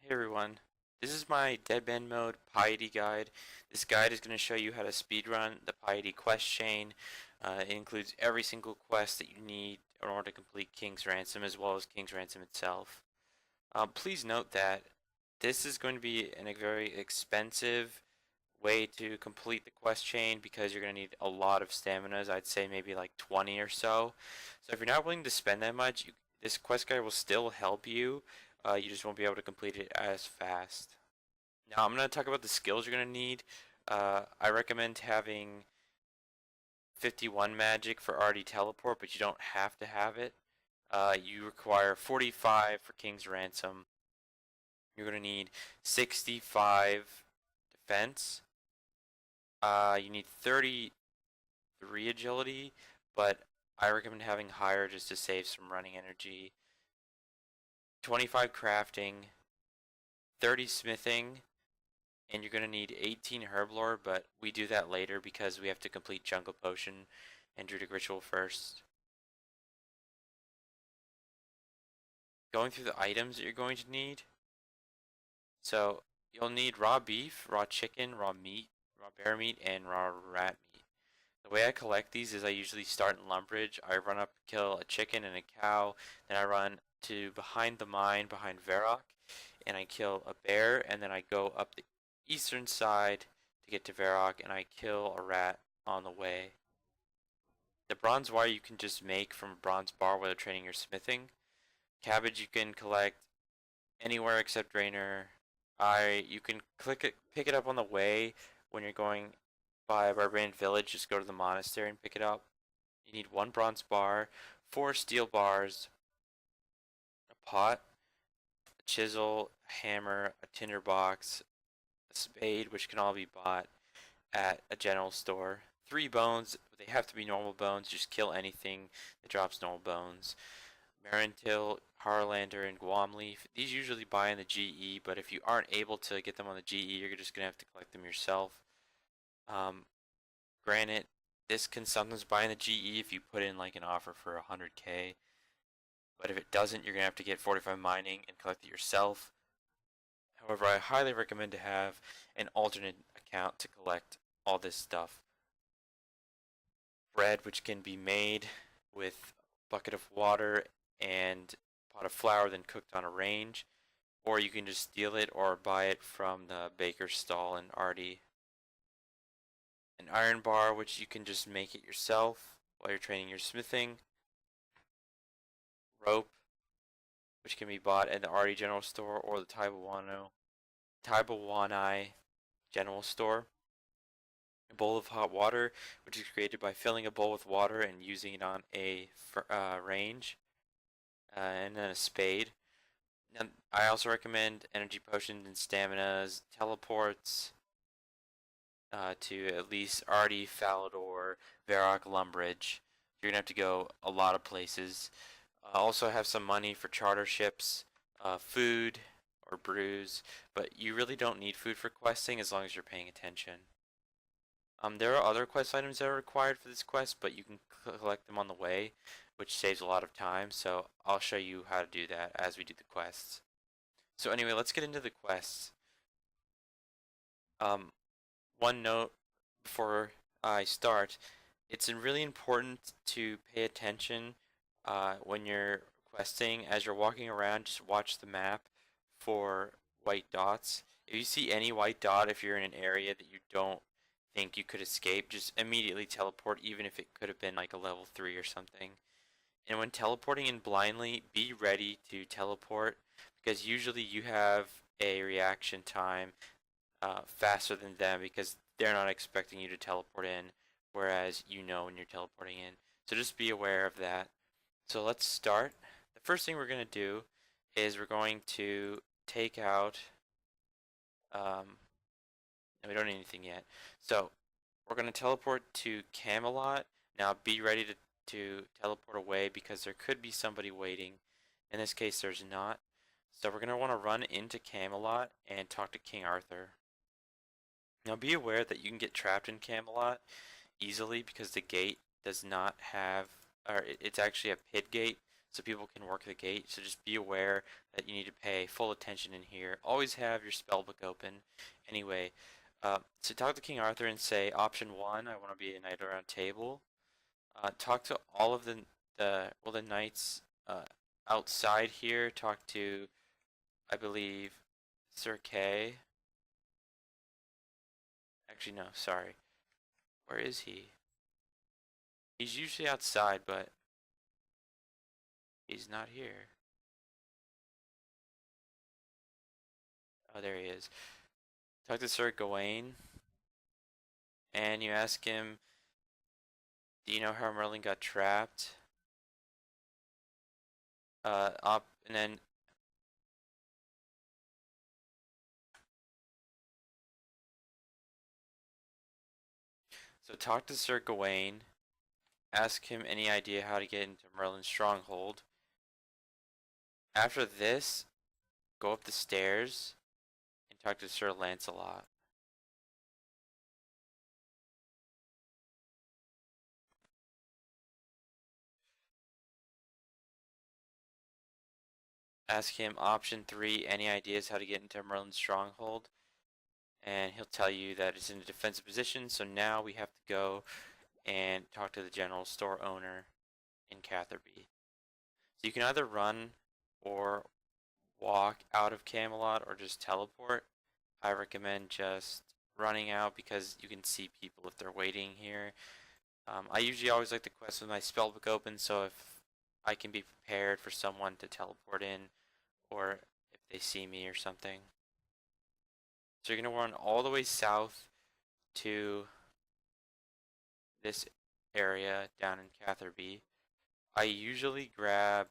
Hey everyone, this is my Deadman Mode Piety guide. This guide is going to show you how to speedrun the Piety quest chain. It includes every single quest that you need in order to complete King's Ransom as well as King's Ransom itself. Please note that this is going to be a very expensive way to complete the quest chain because you're going to need a lot of staminas. I'd say maybe like 20 or so. So if you're not willing to spend that much, this quest guide will still help you. You just won't be able to complete it as fast. Now I'm going to talk about the skills you're going to need. I recommend having 51 magic for RD teleport, but you don't have to have it. You require 45 for King's Ransom. You're going to need 65 defense. You need 33 agility, but I recommend having higher just to save some running energy. 25 crafting, 30 smithing, and you're going to need 18 herblore, but we do that later because we have to complete jungle potion and druidic ritual first. Going through the items that you're going to need. So you'll need raw beef, raw chicken, raw meat, raw bear meat, and raw rat meat. The way I collect these is I usually start in Lumbridge. I run up, kill a chicken and a cow, then I run to behind the mine, behind Varrock, and I kill a bear, and then I go up the eastern side to get to Varrock, and I kill a rat on the way. The bronze wire you can just make from a bronze bar while training your smithing. Cabbage you can collect anywhere except Drainer. You can pick it up on the way when you're going by a barbarian village. Just go to the monastery and pick it up. You need one bronze bar, 4 steel bars, a pot, a chisel, a hammer, a tinderbox, a spade, which can all be bought at a general store. 3 bones, they have to be normal bones. Just kill anything that drops normal bones. Marintil, Harlander, and Guam Leaf. These usually buy in the GE, but if you aren't able to get them on the GE, you're just going to have to collect them yourself. Granite, this can sometimes buy in the GE if you put in like an offer for 100k, but if it doesn't, you're going to have to get 45 mining and collect it yourself. However, I highly recommend to have an alternate account to collect all this stuff. Bread, which can be made with a bucket of water and pot of flour, then cooked on a range, or you can just steal it or buy it from the baker's stall in Artie. An iron bar, which you can just make it yourself while you're training your smithing. Rope, which can be bought at the Artie General Store or the Taibawanai General Store. A bowl of hot water, which is created by filling a bowl with water and using it on a range. And then a spade. And I also recommend energy potions and staminas, teleports to at least Artie, Falador, Varrock, Lumbridge. You're gonna have to go a lot of places. Also have some money for charter ships, food or brews, but you really don't need food for questing as long as you're paying attention. There are other quest items that are required for this quest, but you can collect them on the way, which saves a lot of time, so I'll show you how to do that as we do the quests. So anyway, let's get into the quests. One note before I start, it's really important to pay attention when you're questing. As you're walking around, just watch the map for white dots. If you see any white dot, if you're in an area that you don't think you could escape, just immediately teleport, even if it could have been like a level 3 or something. And when teleporting in blindly, be ready to teleport because usually you have a reaction time faster than them because they're not expecting you to teleport in, whereas you know when you're teleporting in. So just be aware of that. So let's start. The first thing we're going to do is we're going to take out, and we don't need anything yet. So we're going to teleport to Camelot. Now be ready to teleport away because there could be somebody waiting. In this case, there's not. So we're going to want to run into Camelot and talk to King Arthur. Now be aware that you can get trapped in Camelot easily because the gate does not have, or it's actually a pit gate, so people can work the gate. So just be aware that you need to pay full attention in here. Always have your spell book open. Anyway, so talk to King Arthur and say, option 1, I want to be a knight around table. Talk to all of the knights outside here. Talk to, I believe, Sir Kay. Actually, no, sorry. Where is he? He's usually outside, but he's not here. Oh, there he is. Talk to Sir Gawain, and you ask him, do you know how Merlin got trapped? And then so talk to Sir Gawain, ask him any idea how to get into Merlin's stronghold. After this, go up the stairs and talk to Sir Lancelot. Ask him option 3, any ideas how to get into Merlin's stronghold? And he'll tell you that it's in a defensive position, so now we have to go and talk to the general store owner in Catherby. So you can either run or walk out of Camelot or just teleport. I recommend just running out because you can see people if they're waiting here. I usually always like to quest with my spellbook open, so if I can be prepared for someone to teleport in or if they see me or something. So you're going to run all the way south to this area down in Catherby. I usually grab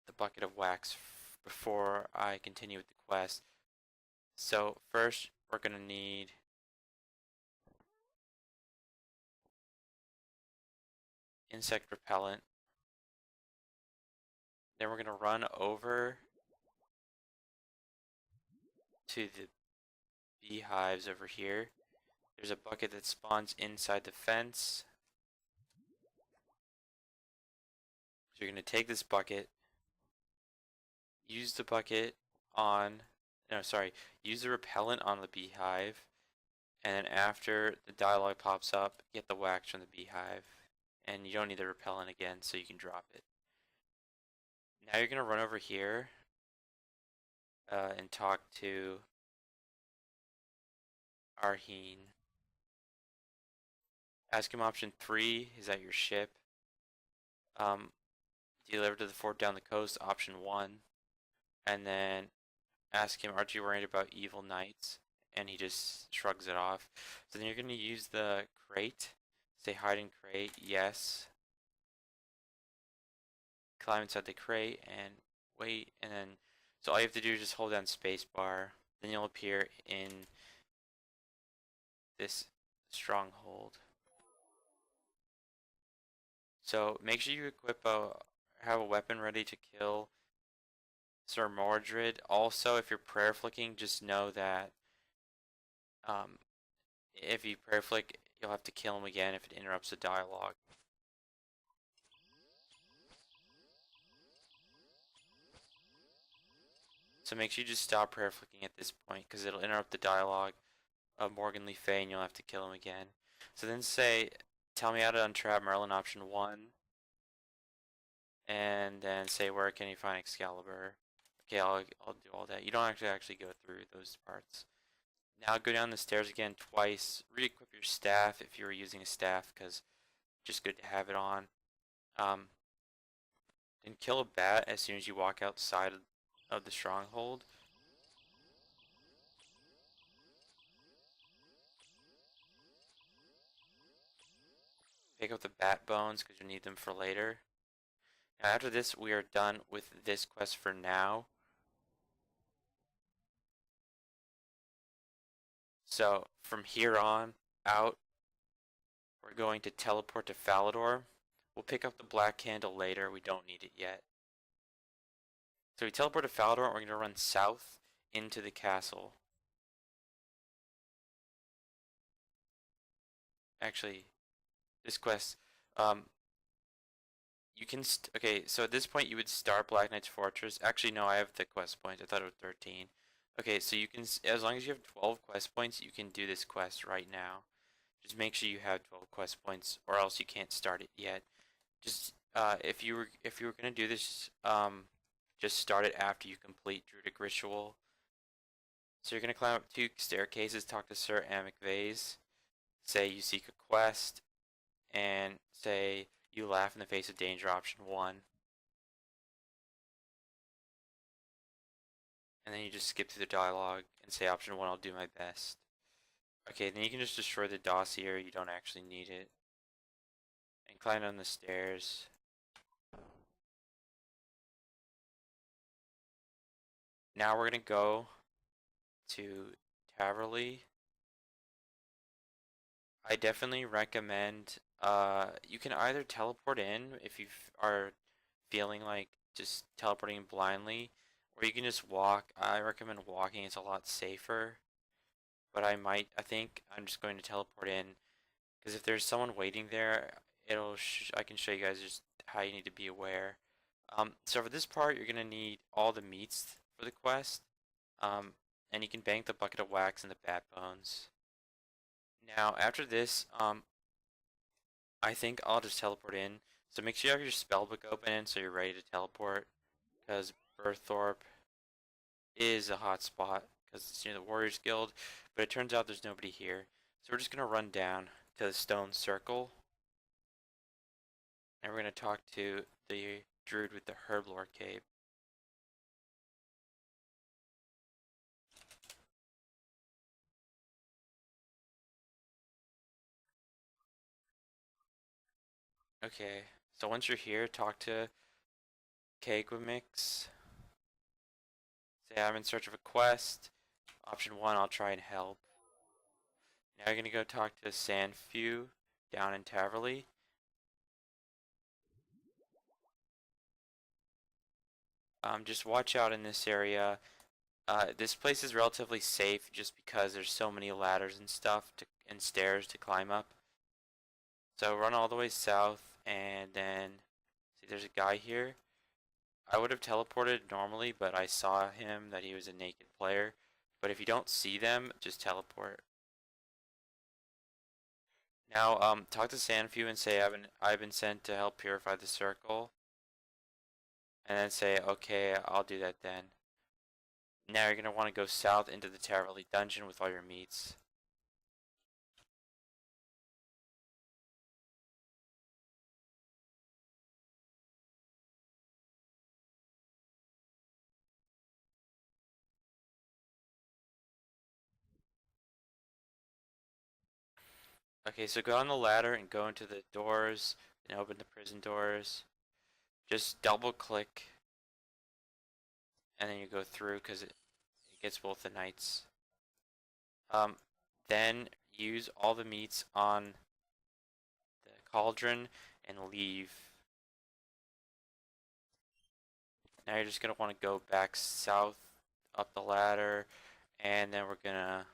the bucket of wax before I continue with the quest. So first we're going to need insect repellent. Then we're going to run over to the beehives over here. There's a bucket that spawns inside the fence. So you're going to take this bucket, use the bucket on, use the repellent on the beehive, and then after the dialogue pops up, get the wax from the beehive. And you don't need the repellent again, so you can drop it. Now you're going to run over here and talk to Arheen. Ask him option 3, is that your ship? Deliver to the fort down the coast, option 1. And then ask him, aren't you worried about evil knights? And he just shrugs it off. So then you're going to use the crate. Say hide in crate, yes. Climb inside the crate and wait, and then so all you have to do is just hold down spacebar. Then you'll appear in this stronghold. So make sure you have a weapon ready to kill Sir Mordred. Also, if you're prayer flicking, just know that if you prayer flick, you'll have to kill him again if it interrupts the dialogue. So make sure you just stop prayer flicking at this point because it'll interrupt the dialogue of Morgan Le Fay and you'll have to kill him again. So then say, tell me how to untrap Merlin option 1. And then say, where can you find Excalibur? Okay, I'll do all that. You don't actually go through those parts. Now go down the stairs again twice. Re-equip your staff if you were using a staff because just good to have it on. Then kill a bat as soon as you walk outside of the stronghold. Pick up the bat bones because you need them for later. Now after this, we are done with this quest for now. So from here on out, we're going to teleport to Falador. We'll pick up the black candle later. We don't need it yet. So we teleport to Falador and we're going to run south into the castle. Actually, this quest, okay, so at this point you would start Black Knight's Fortress. Actually, no, I have the quest points. I thought it was 13. Okay, so you can, as long as you have 12 quest points, you can do this quest right now. Just make sure you have 12 quest points, or else you can't start it yet. Just if you were gonna do this, just start it after you complete Druidic Ritual. So you're gonna climb up 2 staircases, talk to Sir Amic Vase, say you seek a quest, and say you laugh in the face of danger, option 1. And then you just skip through the dialogue and say option 1, I'll do my best. Okay, then you can just destroy the dossier, you don't actually need it. And climb down the stairs. Now we're gonna go to Taverley. I definitely recommend you can either teleport in if you are feeling like just teleporting blindly, or you can just walk. I recommend walking, it's a lot safer. But I think I'm just going to teleport in because if there's someone waiting there, I can show you guys just how you need to be aware. So for this part, you're gonna need all the meats for the quest, and you can bank the bucket of wax and the bat bones. Now after this, I think I'll just teleport in. So make sure you have your spellbook open so you're ready to teleport, because Burthorpe is a hot spot because it's near the Warriors Guild, but it turns out there's nobody here. So we're just gonna run down to the stone circle, and we're gonna talk to the druid with the herblore cape. Okay, so once you're here, talk to Kagwamix. Say I'm in search of a quest. Option 1, I'll try and help. Now you're gonna go talk to Sandfew down in Taverley. Just watch out in this area. This place is relatively safe just because there's so many ladders and stuff and stairs to climb up. So run all the way south and then see there's a guy here. I would have teleported normally, but I saw him that he was a naked player. But if you don't see them, just teleport. Now talk to Sandfew and say I've been sent to help purify the circle. And then say okay, I'll do that then. Now you're going to want to go south into the Taverley dungeon with all your meats. Okay, so go on the ladder and go into the doors and open the prison doors. Just double click and then you go through because it gets both the knights. Then use all the meats on the cauldron and leave. Now you're just going to want to go back south up the ladder and then we're going to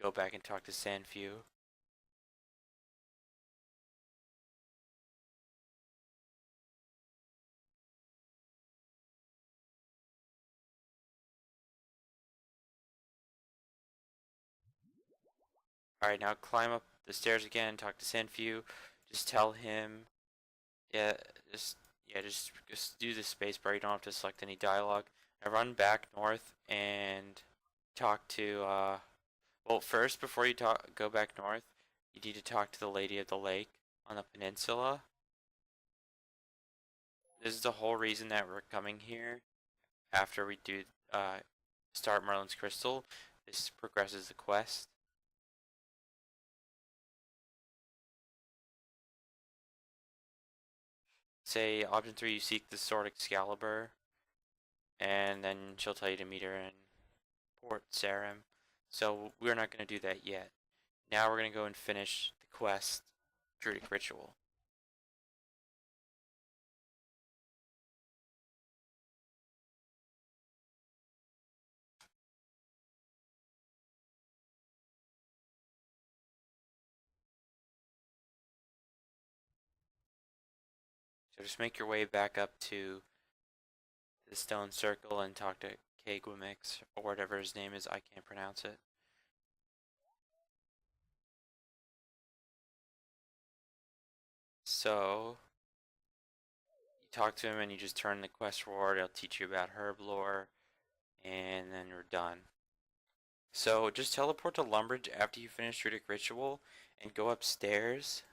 go back and talk to Sandfew. Alright, now climb up the stairs again, talk to Sandfew. Just tell him, yeah, just do the spacebar. You don't have to select any dialogue. Now run back north and talk to, well, first, before you go back north, you need to talk to the Lady of the Lake on the peninsula. This is the whole reason that we're coming here after we do, start Merlin's Crystal. This progresses the quest. Say option 3, you seek the Sword Excalibur, and then she'll tell you to meet her in Port Sarim. So we're not going to do that yet. Now we're going to go and finish the quest, Druidic Ritual. So just make your way back up to the stone circle and talk to Kagwamix, or whatever his name is, I can't pronounce it. So, you talk to him and you just turn the quest reward, it'll teach you about herb lore, and then you're done. So, just teleport to Lumbridge after you finish Druidic Ritual, and go upstairs,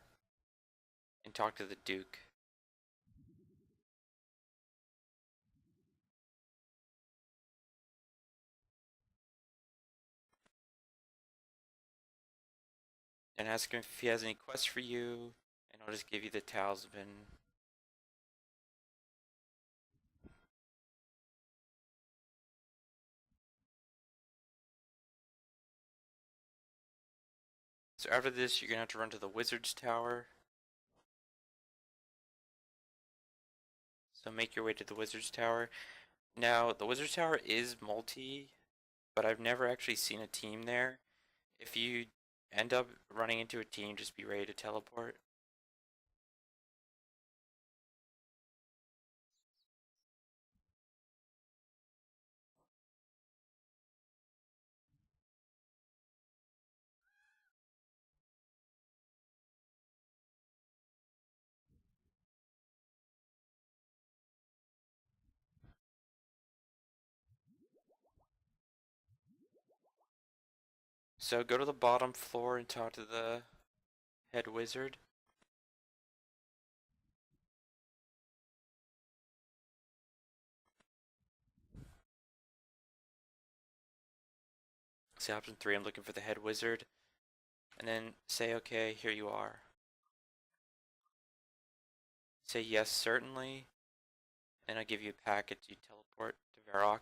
and talk to the Duke. And ask him if he has any quests for you, and I'll just give you the talisman. So after this, you're gonna have to run to the Wizard's Tower. So make your way to the Wizard's Tower. Now, the Wizard's Tower is multi, but I've never actually seen a team there. If you end up running into a team, just be ready to teleport. So go to the bottom floor and talk to the head wizard. Say option 3, I'm looking for the head wizard. And then say, okay, here you are. Say yes, certainly. Then I'll give you a packet to teleport to Varrock.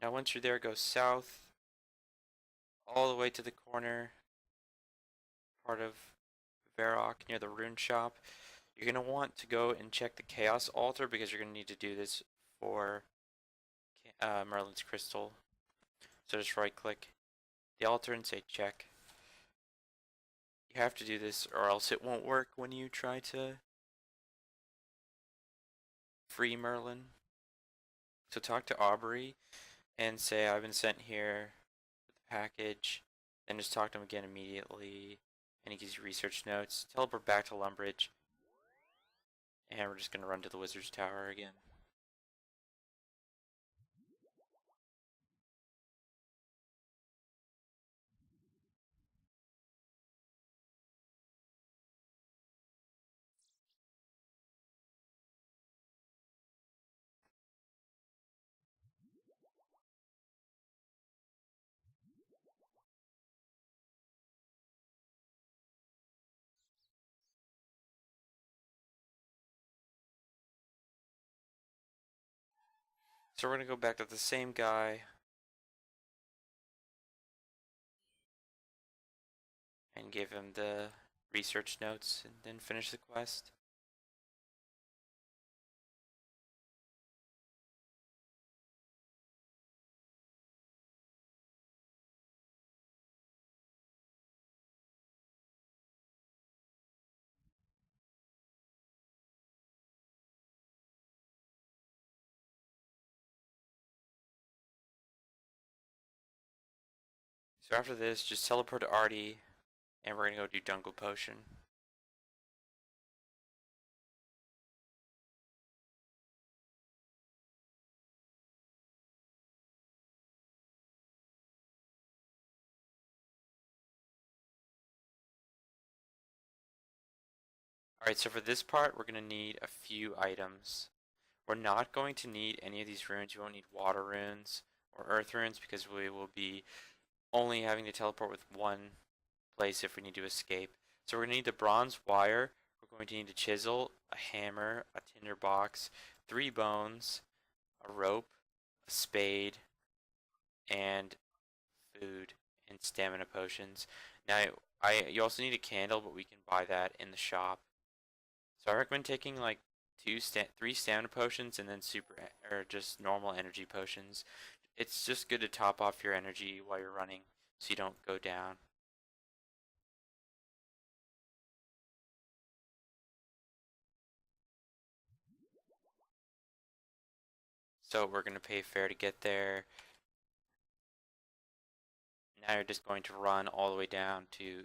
Now once you're there, go south, all the way to the corner part of Varrock near the rune shop. You're going to want to go and check the Chaos Altar because you're going to need to do this for Merlin's Crystal. So just right click the altar and say check. You have to do this or else it won't work when you try to free Merlin. So talk to Aubrey and say I've been sent here with the package. Then just talk to him again immediately. And he gives you research notes. Teleport back to Lumbridge. And we're just going to run to the Wizard's Tower again. So we're going to go back to the same guy. And give him the research notes and then finish the quest. So after this, just teleport to Artie, and we're gonna go do Jungle Potion. Alright, so for this part, we're gonna need a few items. We're not going to need any of these runes. You won't need water runes or earth runes because we will be only having to teleport with one place if we need to escape. So we're gonna need the bronze wire. We're going to need a chisel, a hammer, a tinder box, 3 bones, a rope, a spade, and food and stamina potions. Now, you also need a candle, but we can buy that in the shop. So I recommend taking like 3 stamina potions and then or just normal energy potions. It's just good to top off your energy while you're running so you don't go down. So we're going to pay fare to get there. Now you're just going to run all the way down to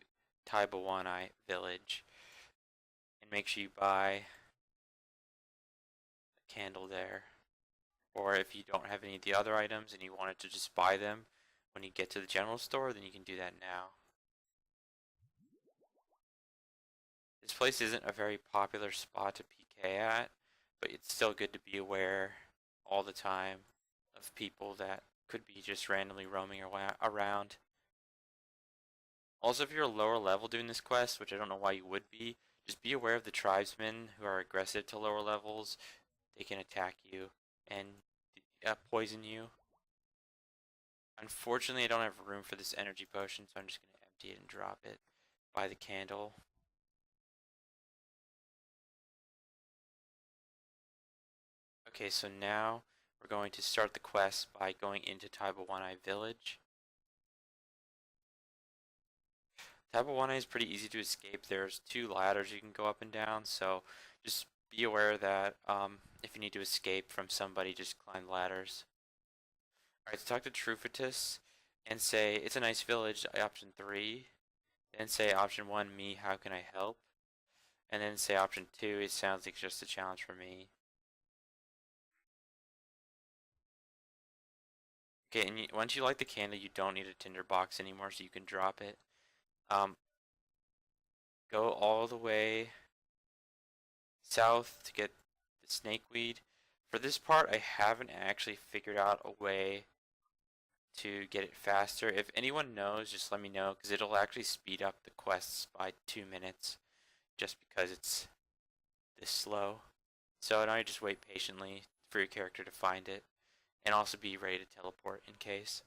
Taibawanai village and make sure you buy a candle there. Or if you don't have any of the other items and you wanted to just buy them when you get to the general store, then you can do that now. This place isn't a very popular spot to PK at, but it's still good to be aware all the time of people that could be just randomly roaming around. Also, if you're a lower level doing this quest, which I don't know why you would be, just be aware of the tribesmen who are aggressive to lower levels. They can attack you and poison you. Unfortunately, I don't have room for this energy potion, so I'm just going to empty it and drop it by the candle. Okay, so now we're going to start the quest by going into Taibawanai village. Taibawanai is pretty easy to escape. There's 2 ladders you can go up and down, so just be aware that if you need to escape from somebody, just climb ladders. Alright, so talk to Trufitus and say, it's a nice village, option 3. Then say option 1, me, how can I help? And then say option 2, it sounds like just a challenge for me. Okay, and once you light the candle, you don't need a tinder box anymore, so you can drop it. Go all the way south to get the snakeweed. For this part, I haven't actually figured out a way to get it faster. If anyone knows, just let me know, because it'll actually speed up the quests by 2 minutes, just because it's this slow. So now you just wait patiently for your character to find it, and also be ready to teleport in case.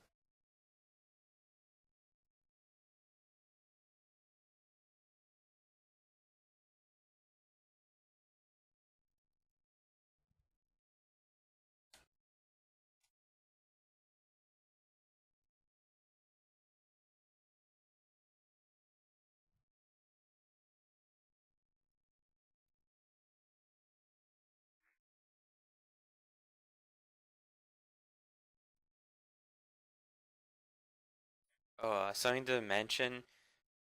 Oh, something to mention,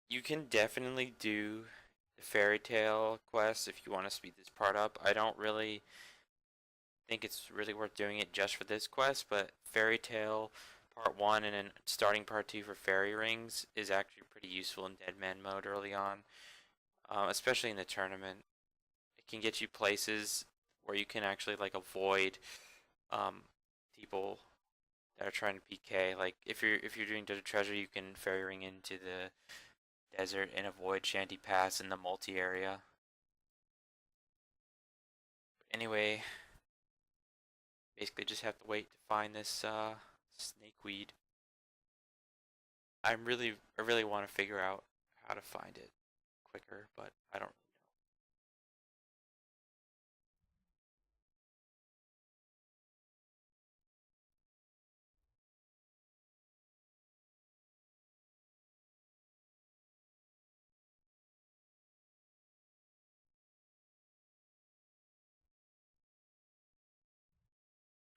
you can definitely do the fairy tale quest if you want to speed this part up. I don't really think it's really worth doing it just for this quest, but fairy tale part 1 and then starting part 2 for fairy rings is actually pretty useful in Deadman mode early on, especially in the tournament. It can get you places where you can actually like avoid um, people that are trying to PK. Like if you're doing Desert Treasure, you can fairy ring into the desert and avoid Shanty Pass in the multi area. But anyway, basically just have to wait to find this snakeweed. I really want to figure out how to find it quicker, but I don't really know.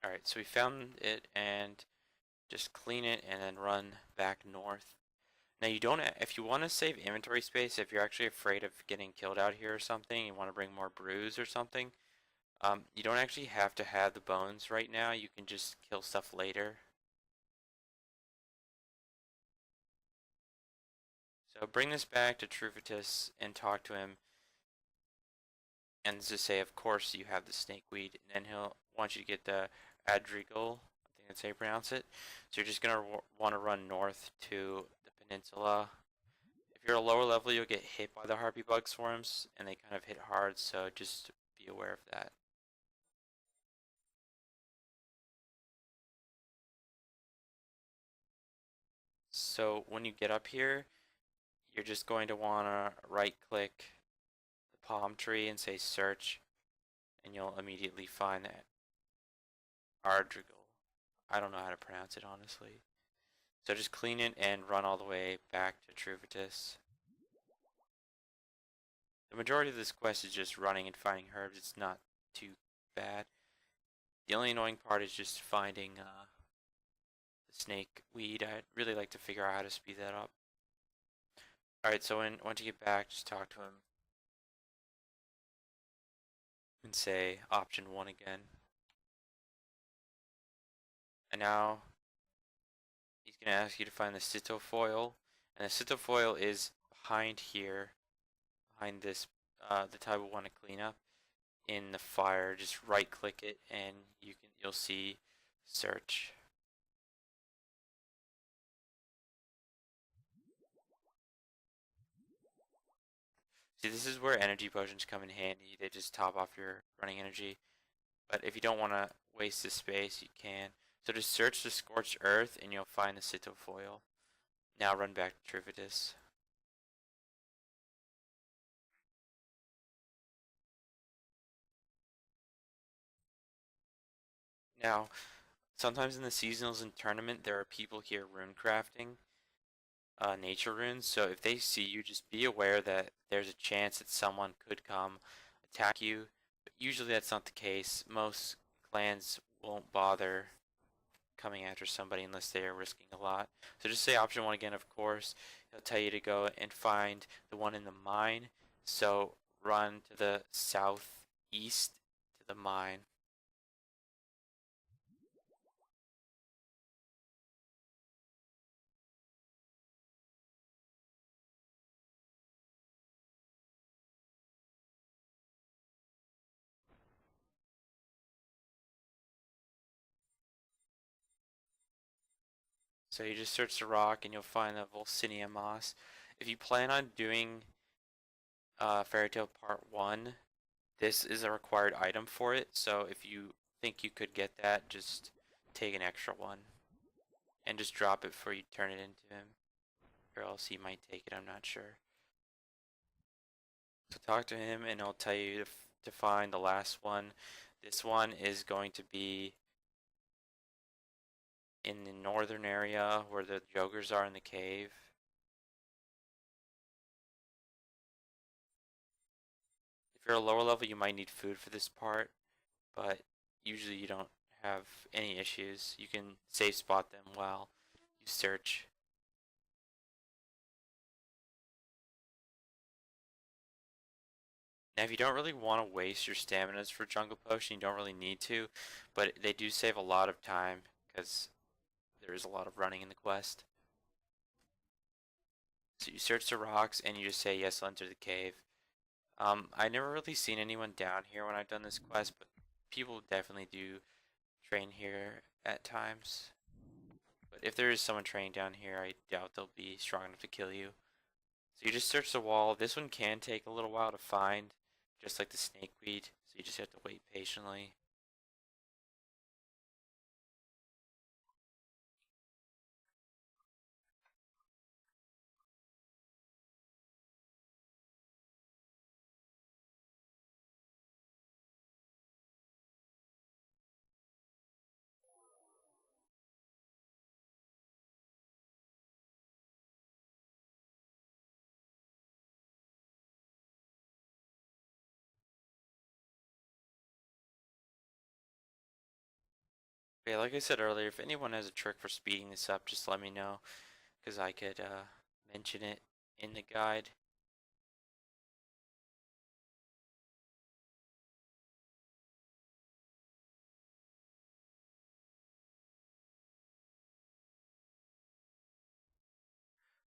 Alright, so we found it and just clean it and then run back north. Now you don't, if you want to save inventory space, if you're actually afraid of getting killed out here or something, you want to bring more brews or something, you don't actually have to have the bones right now. You can just kill stuff later. So bring this back to Trufitus and talk to him, and just say, of course, you have the snakeweed, and then he'll want you to get the Adrigal. I think that's how you pronounce it. So you're just gonna want to run north to the peninsula. If you're a lower level, you'll get hit by the harpy bug swarms, and they kind of hit hard. So just be aware of that. So when you get up here, you're just going to want to right click the palm tree and say search, and you'll immediately find that Ardrigal. I don't know how to pronounce it honestly. So just clean it and run all the way back to Trufitus. The majority of this quest is just running and finding herbs. It's not too bad. The only annoying part is just finding the snake weed. I'd really like to figure out how to speed that up. Alright, so once you get back, just talk to him and say option 1 again. And now he's going to ask you to find the citofoil. And the citofoil is behind here, behind this, the type we want to clean up in the fire. Just right click it and you'll see search. See, this is where energy potions come in handy. They just top off your running energy. But if you don't want to waste the space, you can. So just search the scorched earth and you'll find the citofoil. Now run back to Trivitus. Now, sometimes in the seasonals and tournament, there are people here rune crafting nature runes. So if they see you, just be aware that there's a chance that someone could come attack you. But usually that's not the case. Most clans won't bother coming after somebody unless they are risking a lot. So just say option 1 again, of course. He'll tell you to go and find the one in the mine. So run to the southeast to the mine. So you just search the rock and you'll find the Volsinia moss. If you plan on doing Fairy Tale Part 1, this is a required item for it. So if you think you could get that, just take an extra one. And just drop it before you turn it into him. Or else he might take it, I'm not sure. So talk to him and he'll tell you to find the last one. This one is going to be in the northern area where the Jokers are in the cave. If you're a lower level, you might need food for this part, but usually you don't have any issues. You can safe spot them while you search. Now, if you don't really want to waste your staminas for Jungle Potion, you don't really need to, but they do save a lot of time because there is a lot of running in the quest. So you search the rocks and you just say yes, I'll enter the cave. I never really seen anyone down here when I've done this quest, but people definitely do train here at times. But if there is someone training down here, I doubt they'll be strong enough to kill you. So you just search the wall. This one can take a little while to find, just like the snakeweed, so you just have to wait patiently. Okay, like I said earlier, if anyone has a trick for speeding this up, just let me know, because I could mention it in the guide.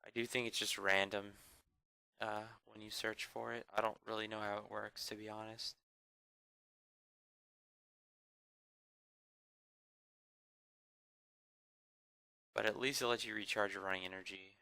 I do think it's just random when you search for it. I don't really know how it works, to be honest. But at least it lets you recharge your running energy.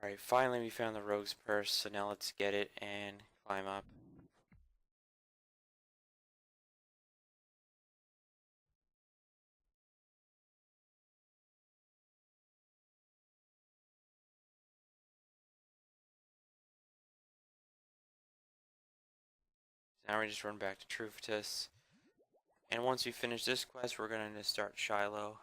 Alright, finally we found the rogue's purse, so now let's get it and climb up. Now we just run back to Trufitus. And once we finish this quest, we're going to start Shiloh.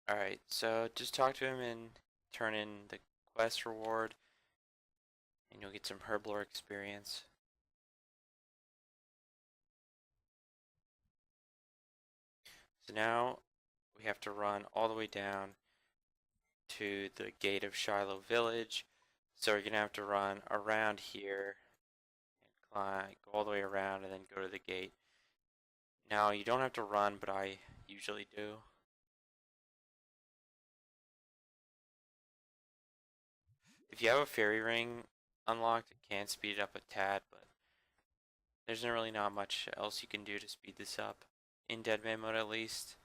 Alright, so just talk to him and turn in the quest reward, and you'll get some herblore experience. So now we have to run all the way down to the gate of Shiloh Village. So we're going to have to run around here and climb, go all the way around and then go to the gate. Now you don't have to run, but I usually do. If you have a fairy ring unlocked, it can speed it up a tad, but there's really not much else you can do to speed this up. In Deadman Mode at least.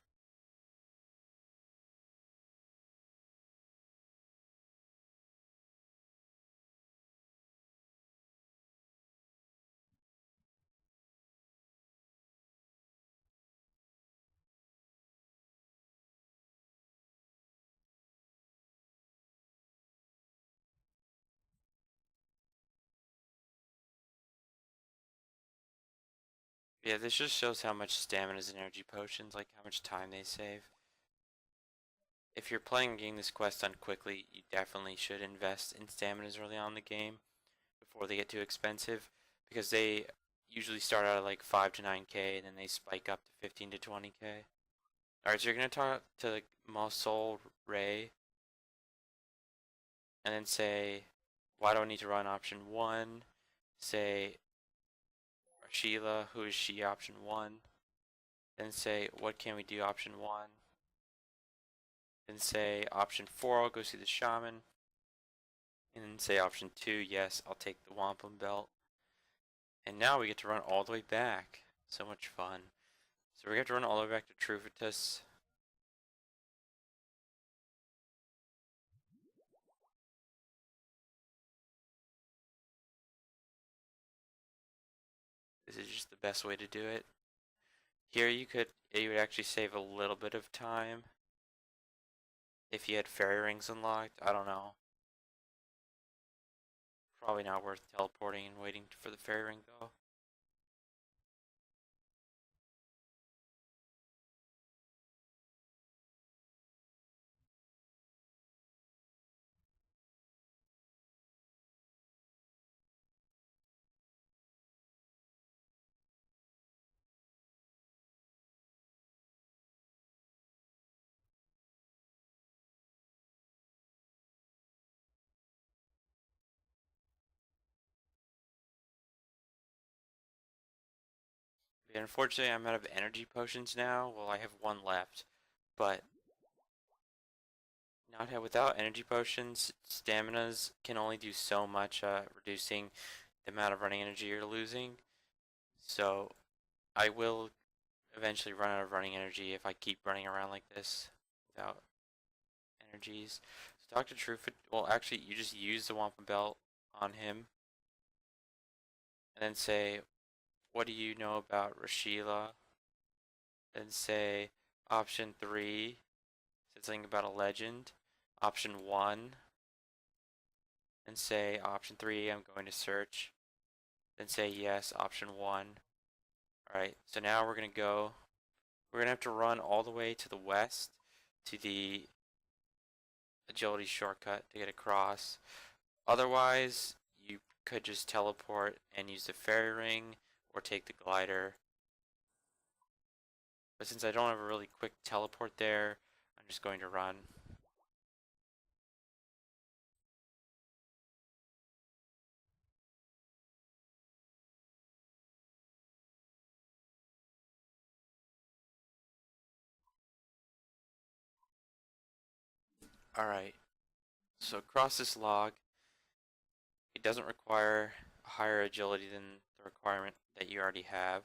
Yeah, this just shows how much staminas and energy potions, like how much time they save. If you're playing and getting this quest done quickly, you definitely should invest in staminas early on in the game before they get too expensive, because they usually start out at like 5 to 9k and then they spike up to 15 to 20k. Alright, so you're going to talk to the Muscle Ray and then say, why do I need to run option 1? Say, Sheila, who is she, option 1. Then say, what can we do, option 1. Then say, option 4, I'll go see the shaman. And then say option 2, yes, I'll take the wampum belt. And now we get to run all the way back. So much fun. So we have to run all the way back to Trufitus. This is just the best way to do it. Here you would actually save a little bit of time if you had fairy rings unlocked. I don't know. Probably not worth teleporting and waiting for the fairy ring though. But unfortunately, I'm out of energy potions now. Well, I have one left, but without energy potions, staminas can only do so much, reducing the amount of running energy you're losing. So I will eventually run out of running energy if I keep running around like this without energies. So talk to Trufa. Well, actually, you just use the wampum belt on him, and then say, "What do you know about Rashila?" Then say option 3, said something about a legend. Option 1, and say option 3, I'm going to search. Then say yes, option 1. Alright, so now we're going to have to run all the way to the west to the agility shortcut to get across. Otherwise, you could just teleport and use the fairy ring or take the glider. But since I don't have a really quick teleport there, I'm just going to run. Alright, so across this log, it doesn't require a higher agility than the requirement that you already have.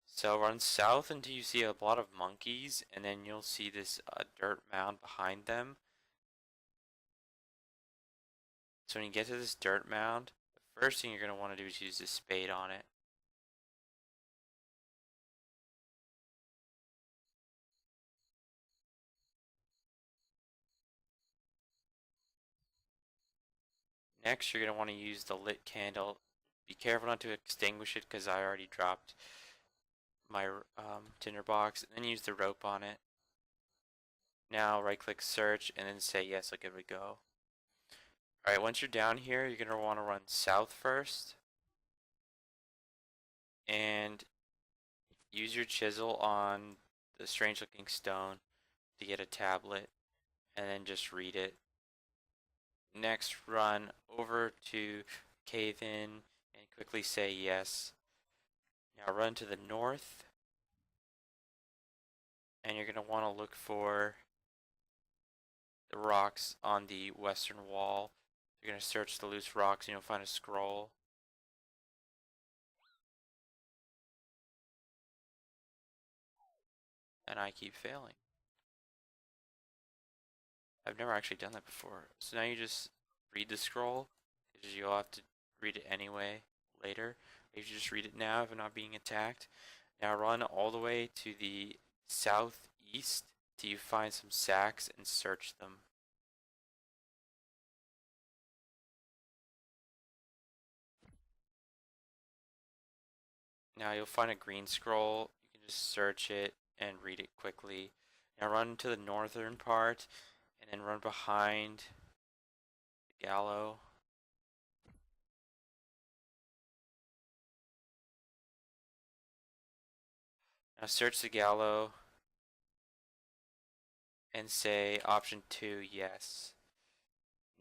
So run south until you see a lot of monkeys, and then you'll see this dirt mound behind them. So when you get to this dirt mound, the first thing you're going to want to do is use this spade on it. Next, you're going to want to use the lit candle. Be careful not to extinguish it because I already dropped my tinder box. And then use the rope on it. Now right click search and then say yes, I'll give it a go. Alright, once you're down here, you're going to want to run south first. And use your chisel on the strange looking stone to get a tablet. And then just read it. Next, run over to cave in and quickly say yes. Now run to the north. And you're going to want to look for the rocks on the western wall. You're going to search the loose rocks and you'll find a scroll. And I keep failing. I've never actually done that before. So now you just read the scroll, because you'll have to read it anyway later. You just read it now if you're not being attacked. Now run all the way to the southeast till you find some sacks and search them. Now you'll find a green scroll. You can just search it and read it quickly. Now run to the northern part and then run behind the gallows. Now search the gallows and say option 2 yes.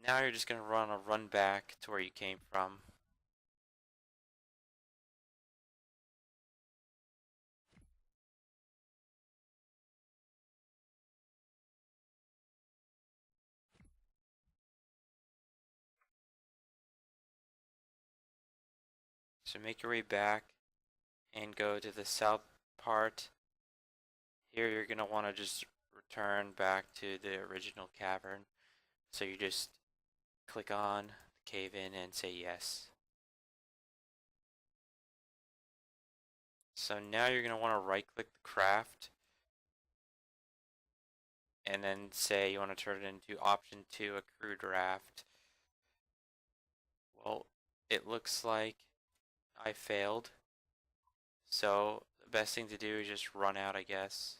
Now you're just going to run back to where you came from. So make your way back and go to the south part. Here you're going to want to just return back to the original cavern. So you just click on cave in and say yes. So now you're going to want to right click the craft and then say you want to turn it into option 2, a crude raft. Well, it looks like I failed. So the best thing to do is just run out, I guess.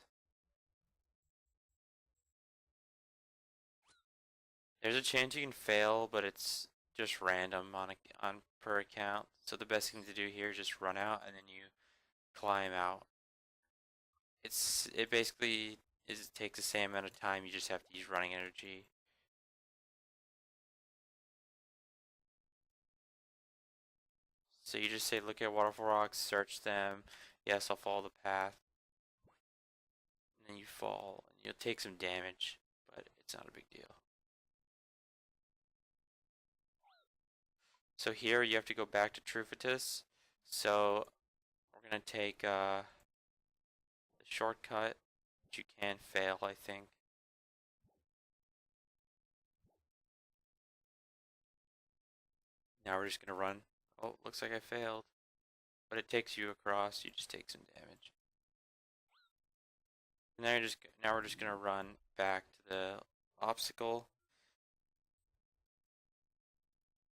There's a chance you can fail, but it's just random on per account. So the best thing to do here is just run out and then you climb out. It basically takes the same amount of time, you just have to use running energy. So you just say look at waterfall rocks, search them, yes I'll follow the path. And then you fall and you'll take some damage, but it's not a big deal. So here you have to go back to Trufitus. So we're going to take the shortcut, which you can fail, I think. Now we're just going to run. Oh, looks like I failed. But it takes you across, you just take some damage. Now we're just going to run back to the obstacle.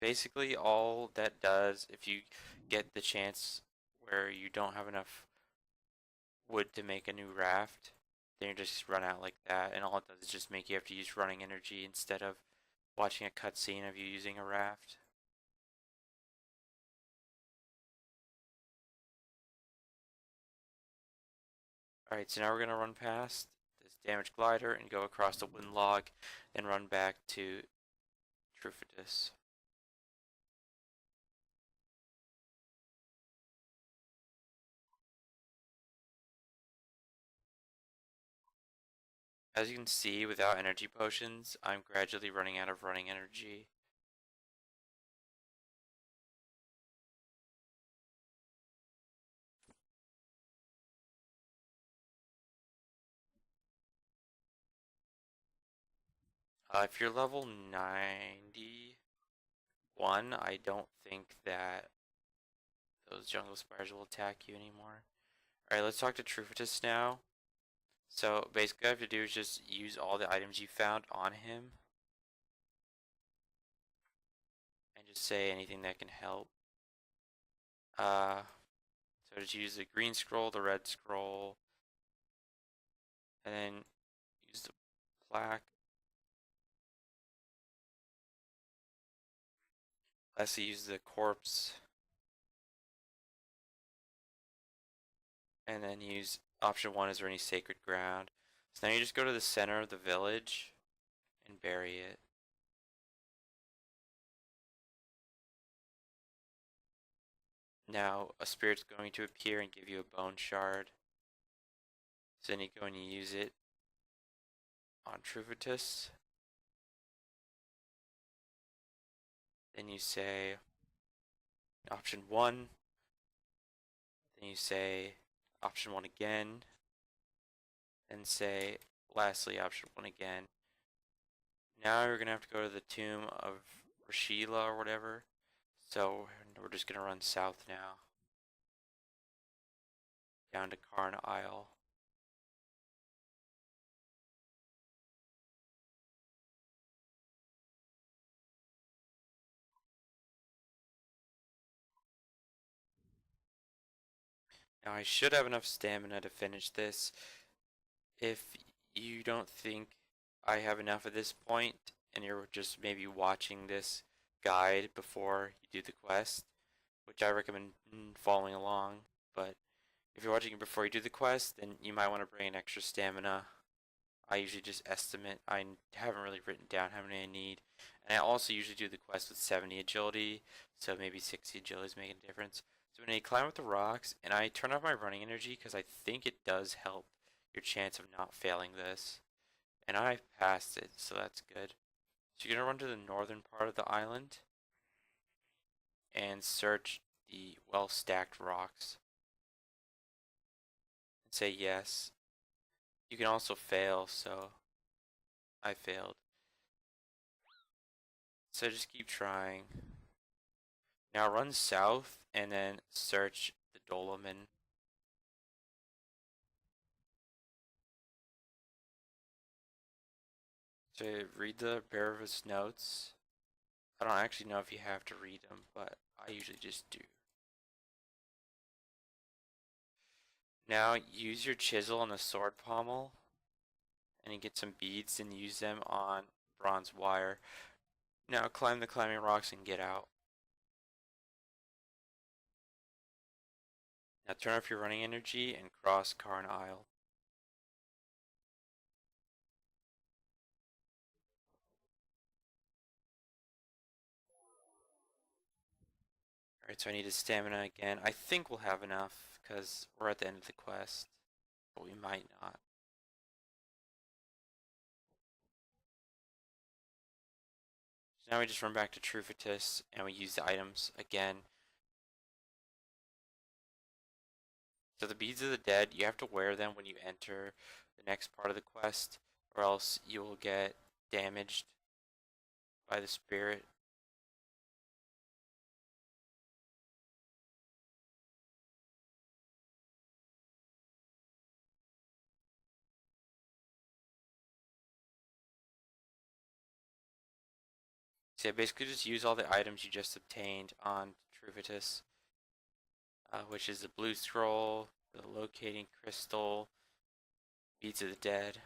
Basically all that does, if you get the chance where you don't have enough wood to make a new raft, then you just run out like that, and all it does is just make you have to use running energy instead of watching a cutscene of you using a raft. Alright, so now we're going to run past this damaged glider and go across the wooden log, then run back to Trufitus. As you can see, without energy potions, I'm gradually running out of running energy. If you're level 91, I don't think that those jungle spiders will attack you anymore. Alright, let's talk to Trufitus now. So basically all I have to do is just use all the items you found on him. And just say anything that can help. So just use the green scroll, the red scroll, and then use the black. Lastly, use the corpse. And then use option 1, is there any sacred ground? So now you just go to the center of the village and bury it. Now a spirit's going to appear and give you a bone shard. So then you're going to use it on Trufitus. Then you say option 1. Then you say option 1 again. And say lastly option 1 again. Now you're going to have to go to the tomb of Rashila or whatever. So we're just going to run south now. Down to Karn Isle. Now I should have enough stamina to finish this. If you don't think I have enough at this point, and you're just maybe watching this guide before you do the quest, which I recommend following along, but if you're watching it before you do the quest, then you might want to bring an extra stamina. I usually just estimate. I haven't really written down how many I need. And I also usually do the quest with 70 agility, so maybe 60 agility is making a difference. So when I climb up the rocks, and I turn off my running energy because I think it does help your chance of not failing this. And I passed it, so that's good. So you're going to run to the northern part of the island and search the well-stacked rocks. And say yes. You can also fail, so I failed. So just keep trying. Now run south and then search the Dolmen. So read the Bearer's notes. I don't actually know if you have to read them, but I usually just do. Now use your chisel on the sword pommel and you get some beads and use them on bronze wire. Now climb the climbing rocks and get out. Now turn off your running energy and cross Karn Isle. Alright, so I need a stamina again. I think we'll have enough because we're at the end of the quest, but we might not. So now we just run back to Trufitus and we use the items again. So the beads of the dead, you have to wear them when you enter the next part of the quest, or else you will get damaged by the spirit. So yeah, basically just use all the items you just obtained on Trufitus, which is the blue scroll, the locating crystal, beads of the dead.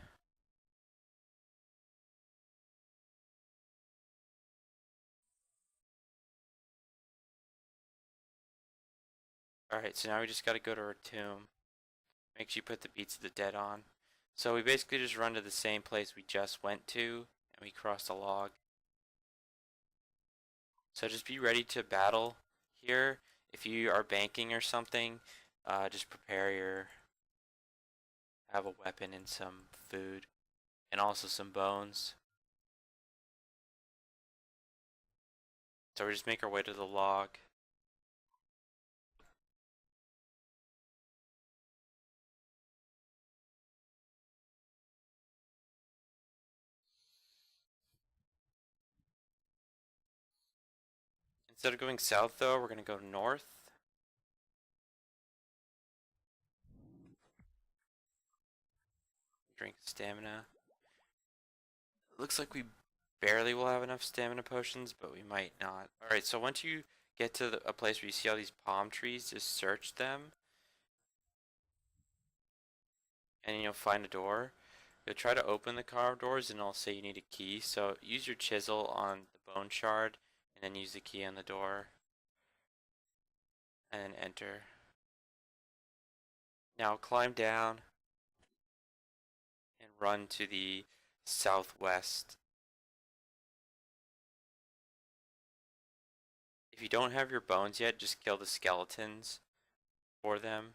Alright, so now we just gotta go to our tomb. Make sure you put the beads of the dead on. So we basically just run to the same place we just went to, and we cross the log. So just be ready to battle here. If you are banking or something, just prepare have a weapon and some food. and also some bones. So we just make our way to the log. Instead of going south though, we're gonna go north. Drink stamina. Looks like we barely will have enough stamina potions, but we might not. Alright, so once you get to a place where you see all these palm trees, just search them, and you'll find a door. You'll try to open the carved doors, and it'll say you need a key. So use your chisel on the bone shard, and then use the key on the door, and then enter. Now climb down and run to the southwest. If you don't have your bones yet, just kill the skeletons for them.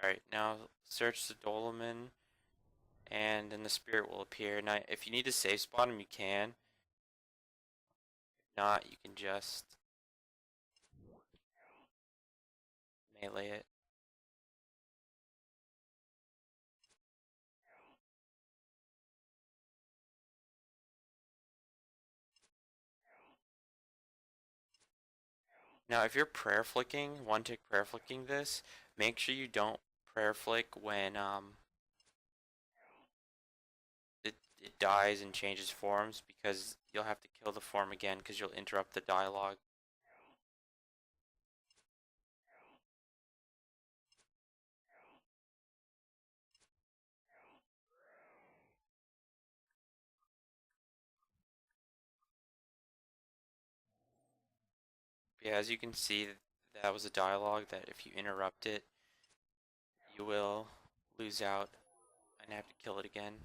Alright, now search the dolmen, and then the spirit will appear. Now, if you need to save spawn him, you can. If not, you can just melee it. Now, if you're prayer flicking, one tick prayer flicking this, make sure you don't prayer flick when it dies and changes forms, because you'll have to kill the form again because you'll interrupt the dialogue. Yeah, as you can see, that was a dialogue that if you interrupt it, you will lose out and have to kill it again.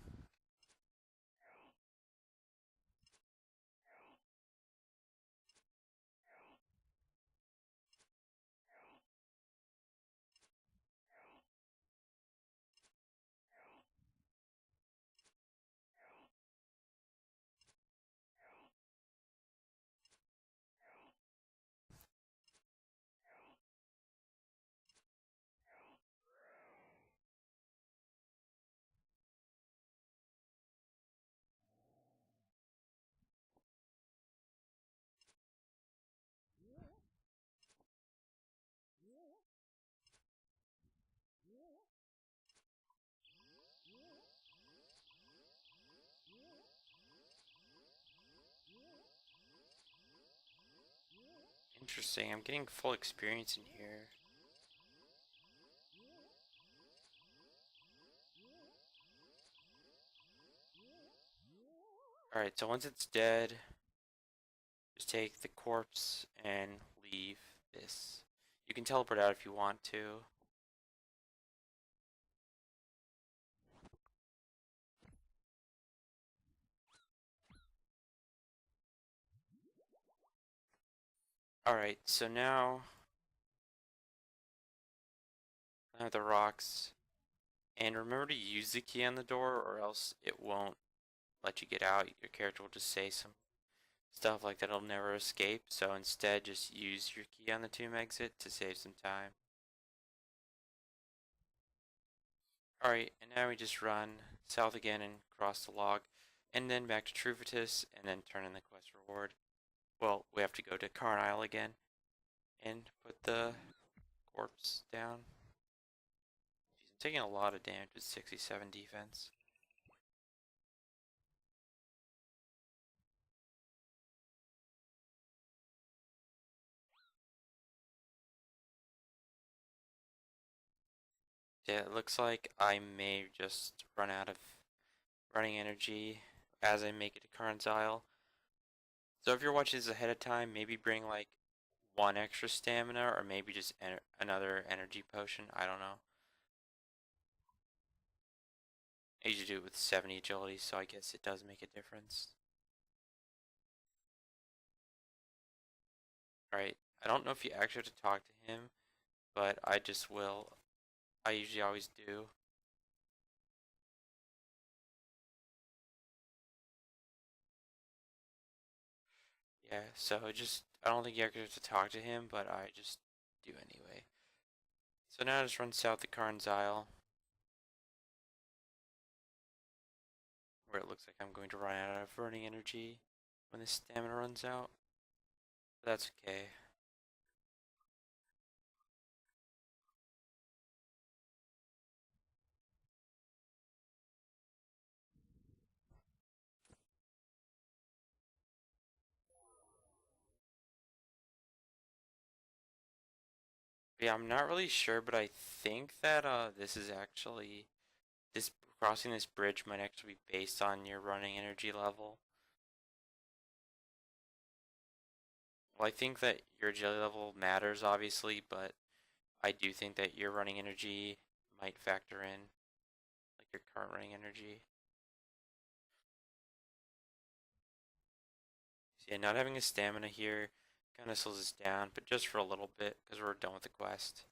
Interesting, I'm getting full experience in here. Alright, so once it's dead, just take the corpse and leave this. You can teleport out if you want to. Alright, so now I have the rocks. And remember to use the key on the door, or else it won't let you get out. Your character will just say some stuff like that, it'll never escape. So instead, just use your key on the tomb exit to save some time. Alright, and now we just run south again and cross the log, and then back to Truvitus, and then turn in the quest reward. Well, we have to go to Carnisle again, and put the corpse down. She's taking a lot of damage with 67 defense. Yeah, it looks like I may just run out of running energy as I make it to Carnisle. So if you're watching this ahead of time, maybe bring like one extra stamina, or maybe just another energy potion. I don't know. I usually do it with 70 agility, so I guess it does make a difference. Alright, I don't know if you actually have to talk to him, but I just will. I usually always do. Yeah, so I don't think you actually have to talk to him, but I just do anyway. So now I just run south to Karn's Isle, where it looks like I'm going to run out of burning energy when the stamina runs out. But that's okay. But yeah, I'm not really sure, but I think that this is actually this crossing this bridge might actually be based on your running energy level. Well, I think that your agility level matters, obviously, but I do think that your running energy might factor in, like your current running energy. So yeah, not having a stamina here kind of slows us down, but just for a little bit, because we're done with the quest.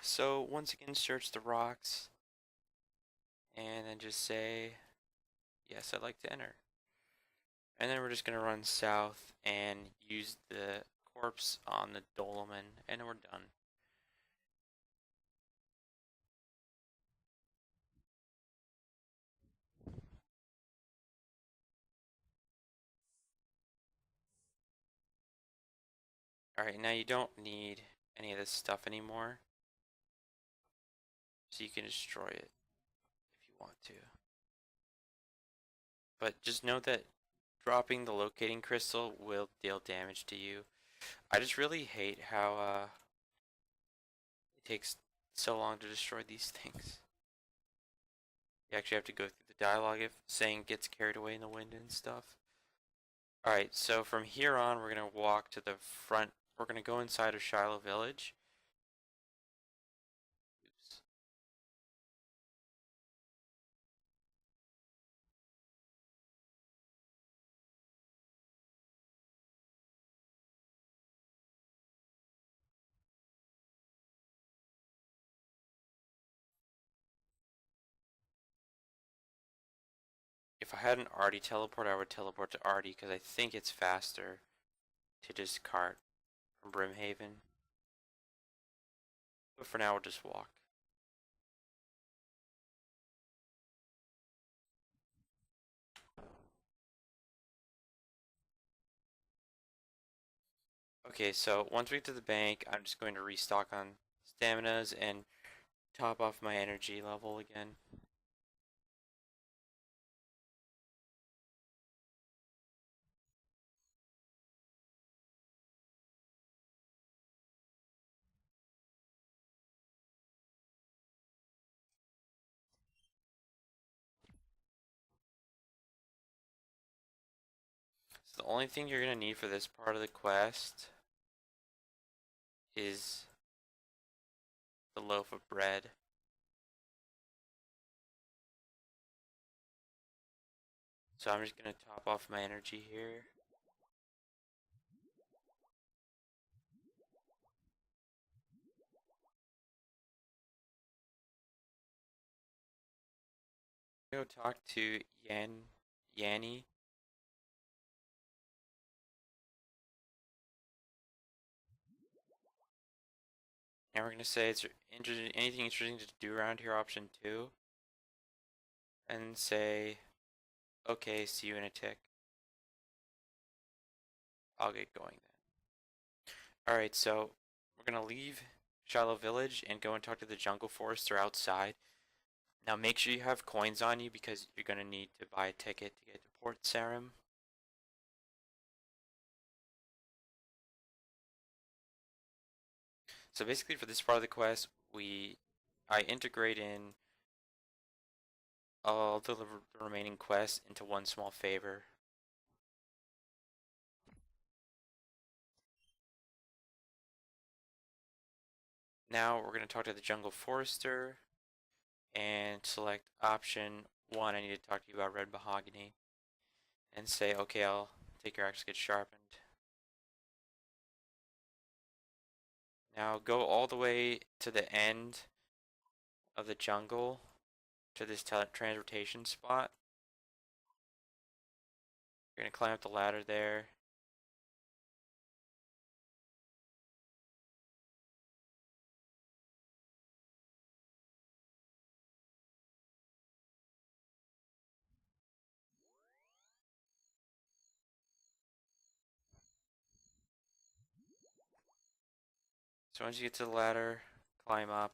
So once again, search the rocks, and then just say, yes, I'd like to enter. And then we're just going to run south and use the corpse on the Dolmen, and we're done. Alright, now you don't need any of this stuff anymore, so you can destroy it if you want to. But just note that dropping the locating crystal will deal damage to you. I just really hate how it takes so long to destroy these things. You actually have to go through the dialogue if saying gets carried away in the wind and stuff. Alright, so from here on, we're going to walk to the front. We're going to go inside of Shiloh Village. Oops. If I hadn't already teleported, I would teleport to Artie because I think it's faster to just cart from Brimhaven. But for now, we'll just walk. Okay, so once we get to the bank, I'm just going to restock on staminas and top off my energy level again. So the only thing you're going to need for this part of the quest is the loaf of bread. So I'm just going to top off my energy here. Go talk to Yanni. And we're going to say, is there anything interesting to do around here, option 2? And say, okay, see you in a tick. I'll get going then. Alright, so we're going to leave Shiloh Village and go and talk to the Jungle Forester outside. Now make sure you have coins on you because you're going to need to buy a ticket to get to Port Sarim. So basically for this part of the quest, I integrate in I'll deliver the remaining quests into one small favor. Now we're going to talk to the Jungle Forester and select option 1. I need to talk to you about red mahogany. And say, okay, I'll take your axe to get sharpened. Now go all the way to the end of the jungle to this transportation spot. You're going to climb up the ladder there. So once you get to the ladder, climb up.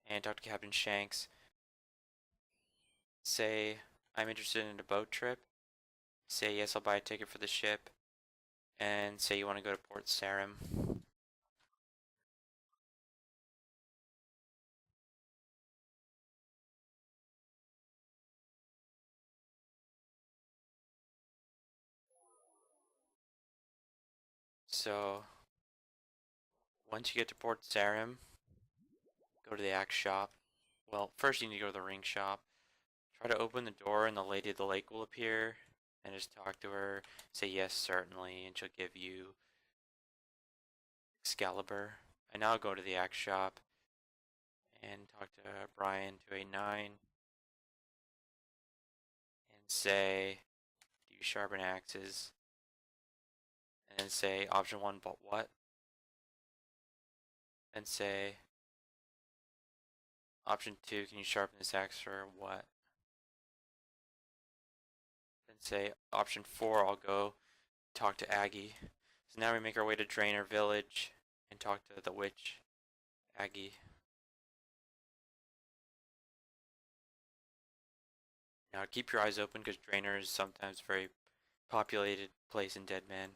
And talk to Captain Shanks. Say, I'm interested in a boat trip. Say, yes, I'll buy a ticket for the ship. And say you want to go to Port Sarim. So, once you get to Port Sarim, go to the axe shop. Well, first you need to go to the ring shop. Try to open the door and the Lady of the Lake will appear. And just talk to her. Say yes, certainly, and she'll give you Excalibur. And now go to the axe shop and talk to Brian 289 and say, do you sharpen axes? And then say option 1, but what? And say option 2, can you sharpen this axe for what? Then say option 4, I'll go talk to Aggie. So now we make our way to Drainer Village and talk to the witch, Aggie. Now keep your eyes open because Drainer is sometimes a very populated place in Deadman.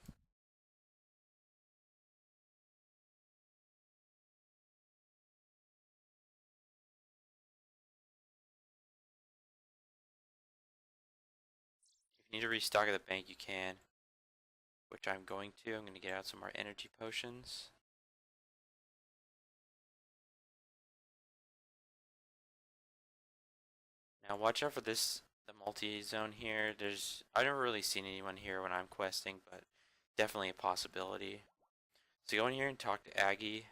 If you need to restock at the bank, you can, which I'm going to. I'm going to get out some more energy potions. Now watch out for this, the multi-zone here. I've never really seen anyone here when I'm questing, but definitely a possibility. So go in here and talk to Aggie.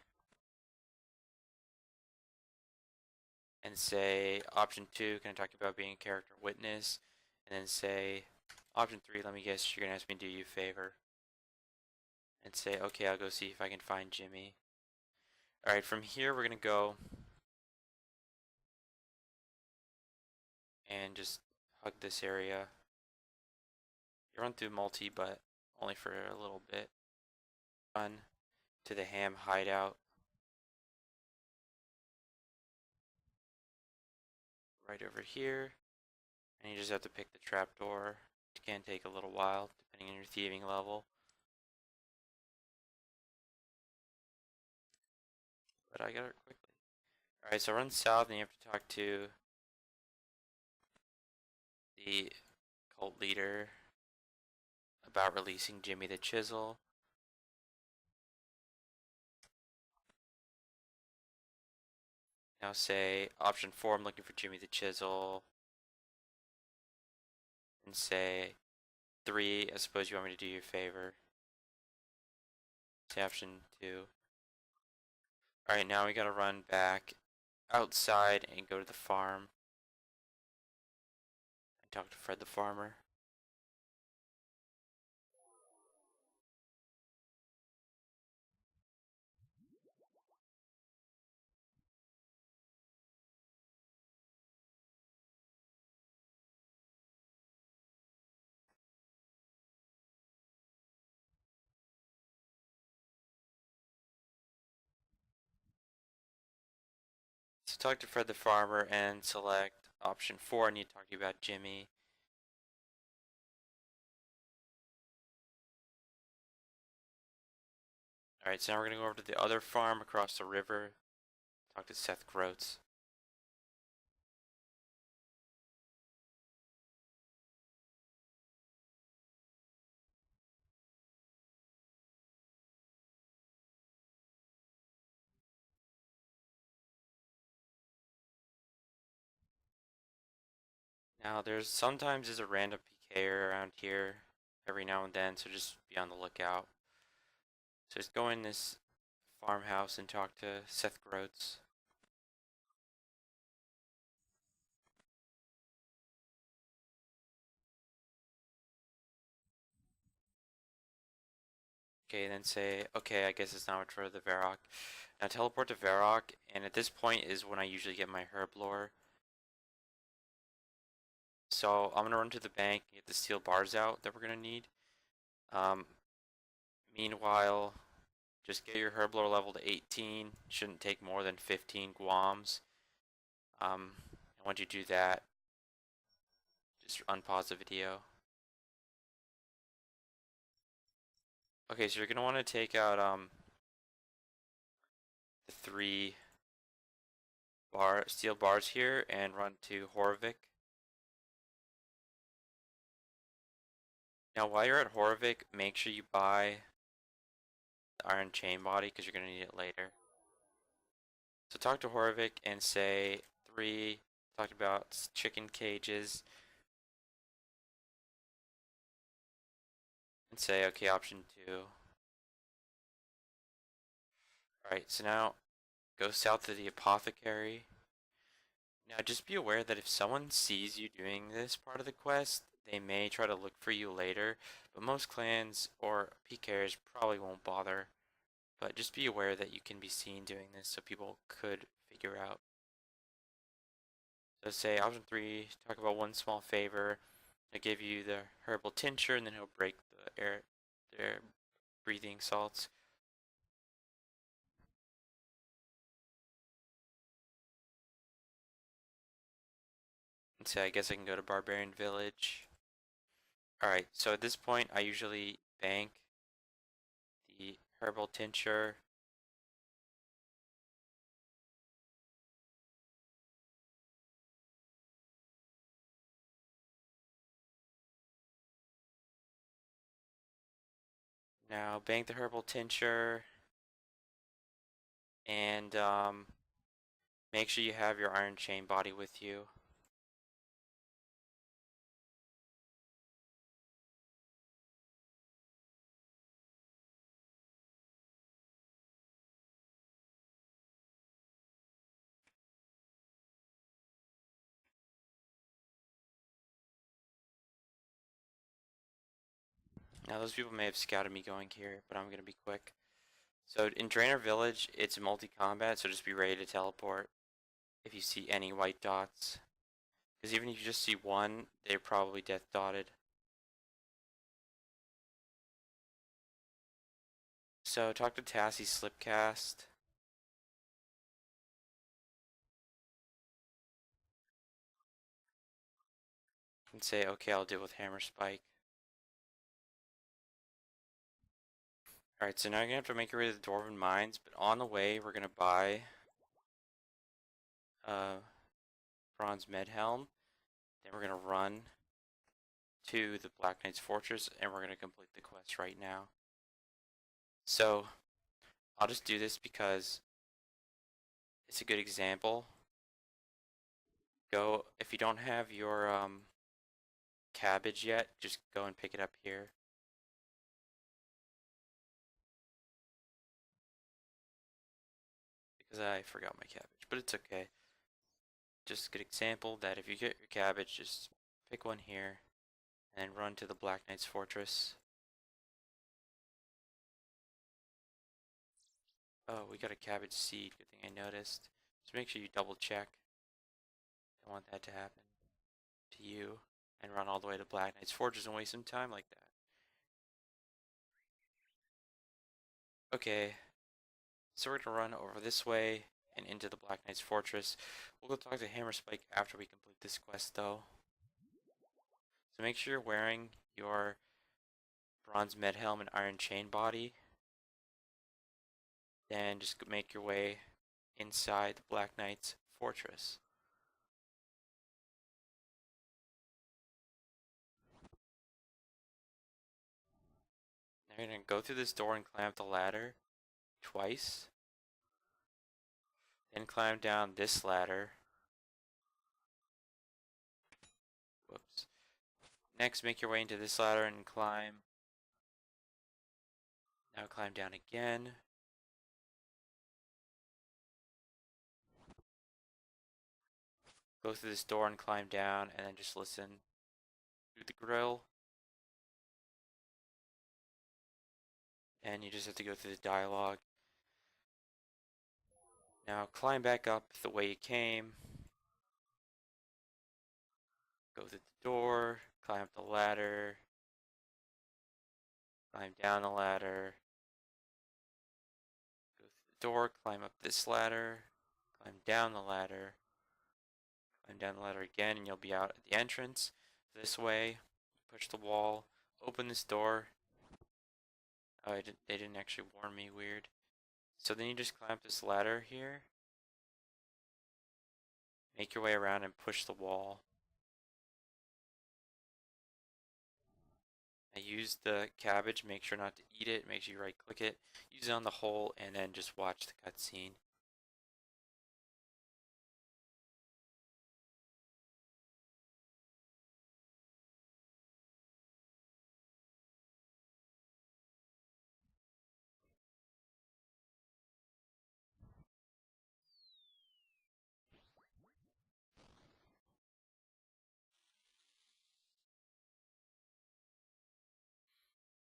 And say option 2, can I talk about being a character witness? And then say option 3, let me guess, you're going to ask me to do you a favor. And say, okay, I'll go see if I can find Jimmy. Alright, from here we're going to go and just hug this area. You run through multi, but only for a little bit. Run to the ham hideout. Right over here. And you just have to pick the trapdoor. It can take a little while, depending on your thieving level. But I got it quickly. Alright, so run south and you have to talk to the cult leader about releasing Jimmy the Chisel. Now say option 4, I'm looking for Jimmy the Chisel. And say 3, I suppose you want me to do you a favor. Say option 2. Alright, now we gotta run back outside and go to the farm. And talk to Fred the farmer. So talk to Fred the farmer and select option 4. I need to talk to you about Jimmy. Alright, so now we're gonna go over to the other farm across the river. talk to Seth Groats. Now there's sometimes a random PK around here every now and then, so just be on the lookout. So just go in this farmhouse and talk to Seth Groats. Okay, then say, okay, I guess it's not much for the Varrock. Now teleport to Varrock, and at this point is when I usually get my herb lore. So I'm gonna run to the bank and get the steel bars out that we're gonna need. Um, Meanwhile, just get your herb lore level to 18. Shouldn't take more than 15 guams. And once you do that, just unpause the video. Okay, so you're gonna want to take out the 3 steel bars here and run to Horvik. Now while you're at Horvik, make sure you buy the iron chain body because you're gonna need it later. So talk to Horvik and say 3, talked about chicken cages, and say okay, option 2. Alright, so now go south to the apothecary. Now just be aware that if someone sees you doing this part of the quest, they may try to look for you later, but most clans or PKers probably won't bother. But just be aware that you can be seen doing this so people could figure out. So say option 3, talk about one small favor. I give you the herbal tincture and then he'll break their breathing salts. And say I guess I can go to Barbarian Village. Alright, so at this point I usually bank the herbal tincture. Now bank the herbal tincture and make sure you have your iron chain body with you. Now those people may have scouted me going here, but I'm gonna be quick. So in Draenor Village, it's multi-combat, so just be ready to teleport if you see any white dots. Because even if you just see one, they're probably death dotted. So talk to Tassie Slipcast. And say, okay, I'll deal with Hammer Spike. Alright, so now you're gonna have to make your way to the Dwarven Mines, but on the way, we're gonna buy Bronze Medhelm. Then we're gonna run to the Black Knight's Fortress, and we're gonna complete the quest right now. So, I'll just do this because it's a good example. Go, if you don't have your cabbage yet, just go and pick it up here. Because I forgot my cabbage, but it's okay. Just a good example that if you get your cabbage, just pick one here and run to the Black Knight's Fortress. Oh, we got a cabbage seed. Good thing I noticed. Just make sure you double check. Don't want that to happen to you. And run all the way to Black Knight's Fortress and waste some time like that. Okay, so we're gonna run over this way and into the Black Knight's Fortress. We'll go talk to Hammer Spike after we complete this quest though. So make sure you're wearing your Bronze Medhelm and Iron Chain body. Then just make your way inside the Black Knight's fortress. Now you're going to go through this door and climb up the ladder twice. Then climb down this ladder. Whoops. Next, make your way into this ladder and climb. Now climb down again. Go through this door and climb down, and then just listen through the grill. And you just have to go through the dialogue. Now climb back up the way you came. Go through the door, climb up the ladder, climb down the ladder, go through the door, climb up this ladder, climb down the ladder, climb down the ladder again, and you'll be out at the entrance. This way, push the wall, open this door. Oh, they didn't actually warn me, weird. So then you just climb up this ladder here, make your way around and push the wall. I use the cabbage, make sure not to eat it, make sure you right click it, use it on the hole, and then just watch the cutscene.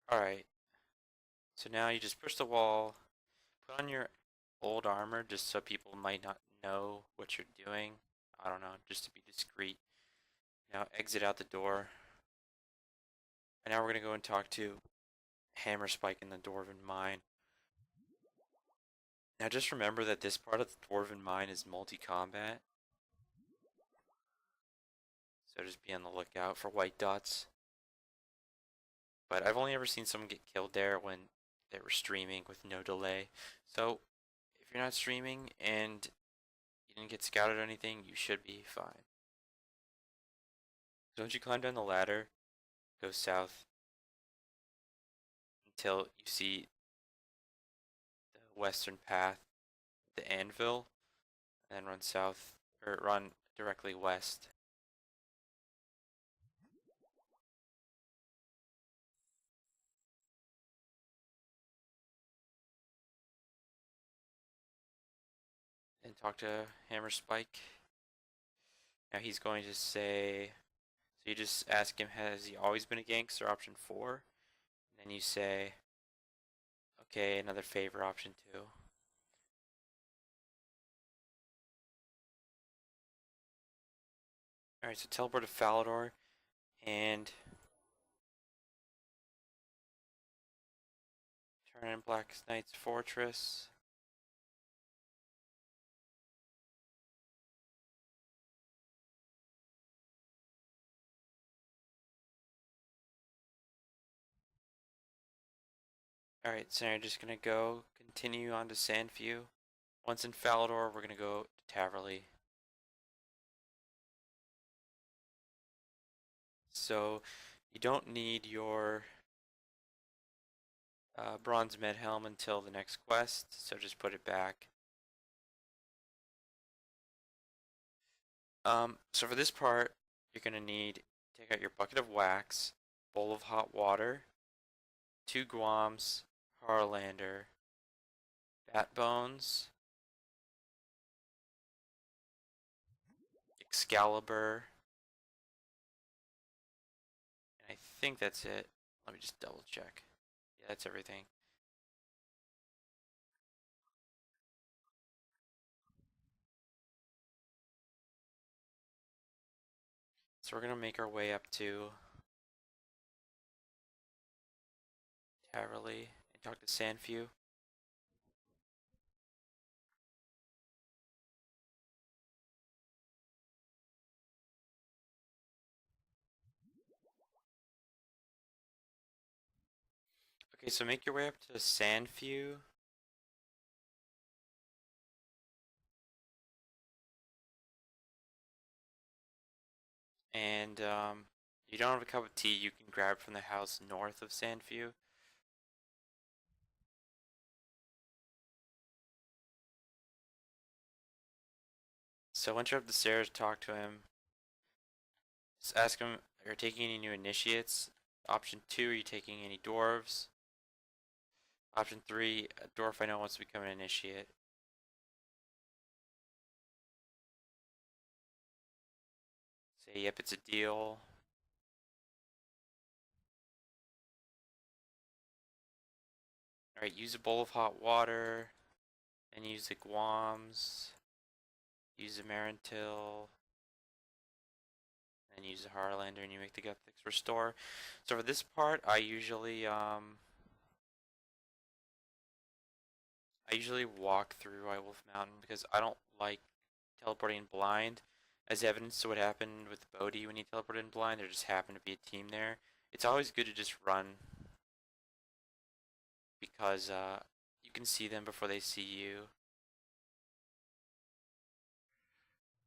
Alright, so now you just push the wall, put on your old armor just so people might not know what you're doing. I don't know, just to be discreet. Now exit out the door. And now we're going to go and talk to Hammer Spike in the Dwarven Mine. Now just remember that this part of the Dwarven Mine is multi-combat. So just be on the lookout for white dots. But I've only ever seen someone get killed there when they were streaming with no delay. So if you're not streaming and you didn't get scouted or anything, you should be fine. So once you climb down the ladder, go south until you see the western path, the anvil, and then run south, or run directly west. And talk to Hammer Spike. Now he's going to say, so you just ask him, has he always been a gangster, option 4? And then you say, okay, another favor, option 2. Alright, so teleport to Falador, and turn in Black Knight's fortress. Alright, so now you're just going to go continue on to Sandview. Once in Falador, we're going to go to Taverley. So you don't need your bronze med helm until the next quest, so just put it back. So for this part, you're going to need, take out your bucket of wax, bowl of hot water, 2 Guams, Harlander, bat bones, Excalibur, and I think that's it. Let me just double check. Yeah, that's everything. So we're going to make our way up to Taverley and talk to Sandview. Okay, so make your way up to Sandview. And you don't have a cup of tea, you can grab from the house north of Sandview. So once you're up the stairs, talk to him. Just ask him, are you taking any new initiates? Option 2, are you taking any dwarves? Option 3, a dwarf I know wants to become an initiate. Say, yep, it's a deal. Alright, use a bowl of hot water. And use the Guams. Use the Marintil. And use the Harlander and you make the Guthix restore. So for this part, I usually walk through White Wolf Mountain because I don't like teleporting blind. As evidence to what happened with Bodhi when he teleported in blind, there just happened to be a team there. It's always good to just run because you can see them before they see you.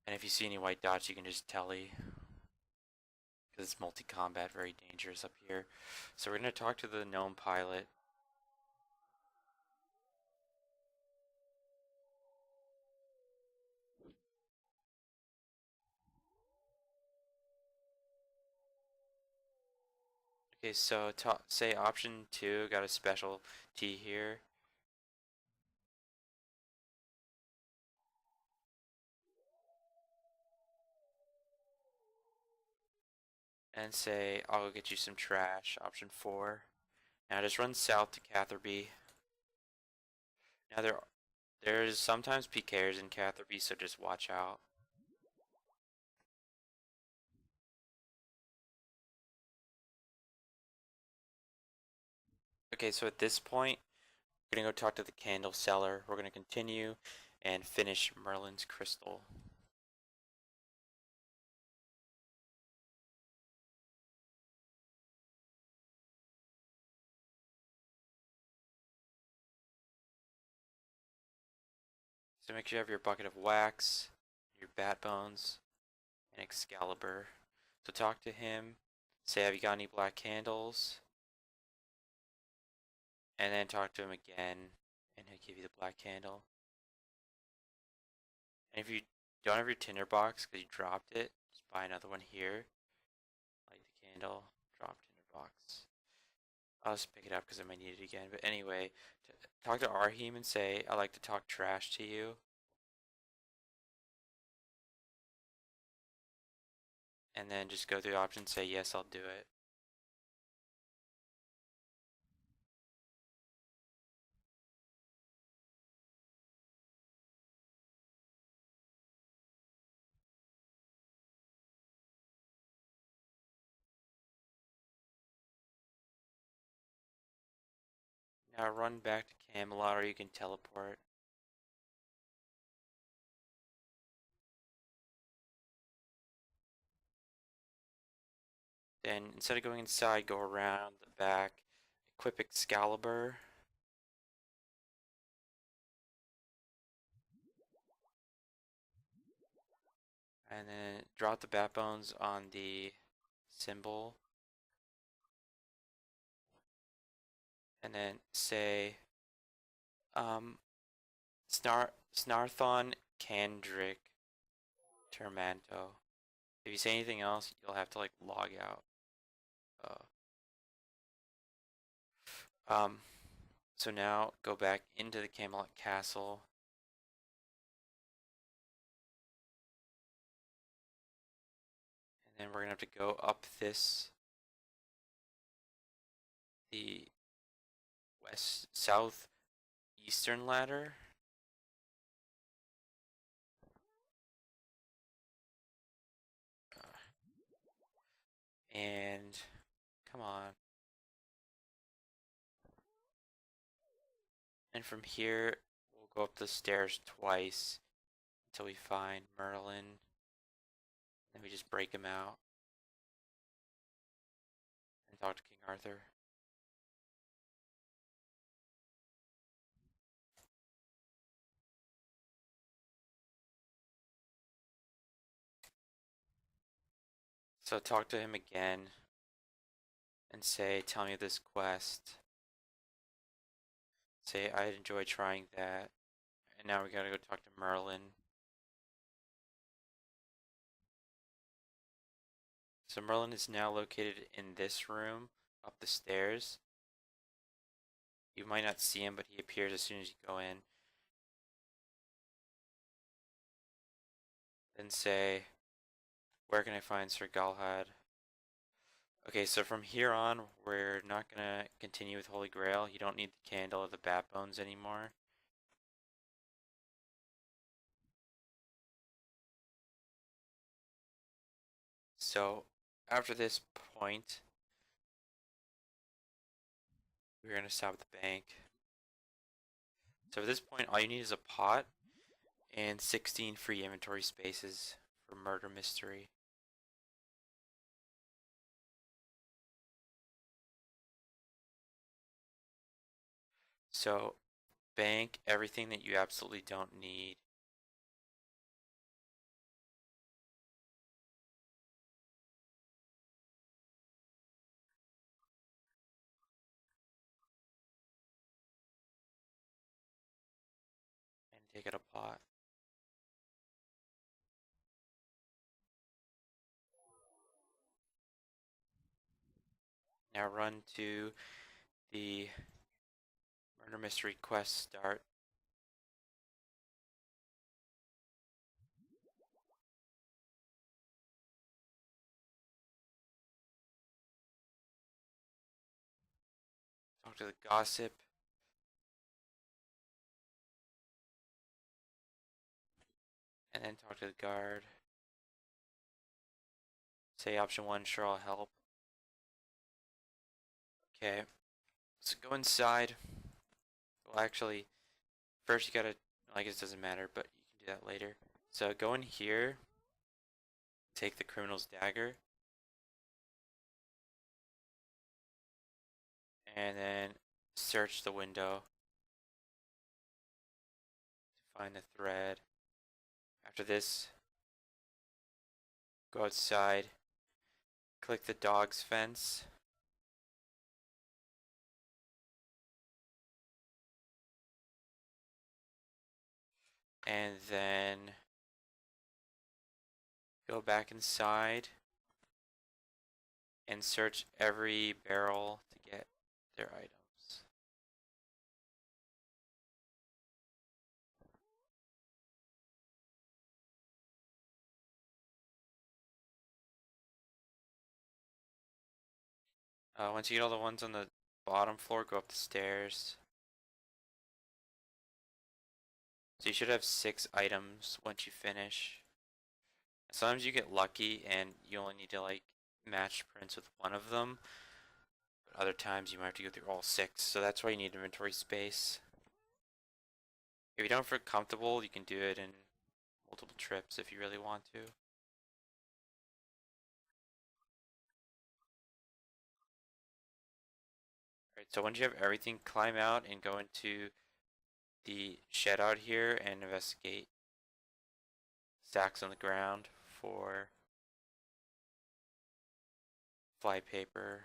And if you see any white dots, you can just telly. Because it's multi-combat, very dangerous up here. So we're going to talk to the gnome pilot. Okay, so say option 2, got a special T here. And say, I'll go get you some trash, option 4. Now just run south to Catherby. Now there's sometimes PKers in Catherby, so just watch out. Okay, so at this point, we're gonna go talk to the candle seller. We're gonna continue and finish Merlin's crystal. So make sure you have your bucket of wax, your bat bones, and Excalibur. So talk to him, say, have you got any black candles? And then talk to him again, and he'll give you the black candle. And if you don't have your tinder box because you dropped it, just buy another one here. Light the candle, drop tinder box. I'll just pick it up because I might need it again. But anyway, talk to Arheem and say, I like to talk trash to you. And then just go through the options, say, yes, I'll do it. Now run back to Camelot or you can teleport. Then instead of going inside, go around the back, equip Excalibur. And then drop the bat bones on the symbol. And then say, Snarthon Candric Termanto. If you say anything else, you'll have to like log out. So now go back into the Camelot Castle. And then we're gonna have to go up the southeastern ladder. And come on. And from here, we'll go up the stairs twice until we find Merlin. Then we just break him out and talk to King Arthur. So talk to him again and say, tell me this quest. Say, I'd enjoy trying that. And now we gotta go talk to Merlin. So Merlin is now located in this room, up the stairs. You might not see him, but he appears as soon as you go in. Then say, where can I find Sir Galahad? Okay, so from here on, we're not gonna continue with Holy Grail. You don't need the candle or the bat bones anymore. So after this point, we're gonna stop at the bank. So at this point, all you need is a pot and 16 free inventory spaces for murder mystery. So bank everything that you absolutely don't need. And take out a pot. Now run to the murder mystery quest start. Talk to the gossip. And then talk to the guard. Say option 1, sure I'll help. Okay, so go inside. Well, actually, first you gotta, I guess it doesn't matter, but you can do that later. So go in here, take the criminal's dagger, and then search the window to find the thread. After this, go outside, click the dog's fence, and then go back inside and search every barrel to get their items. Once you get all the ones on the bottom floor, go up the stairs. So you should have 6 items once you finish. Sometimes you get lucky and you only need to like match prints with one of them. But other times you might have to go through all 6, so that's why you need inventory space. If you don't feel comfortable, you can do it in multiple trips if you really want to. Alright, so once you have everything, climb out and go into the shed out here and investigate stacks on the ground for flypaper.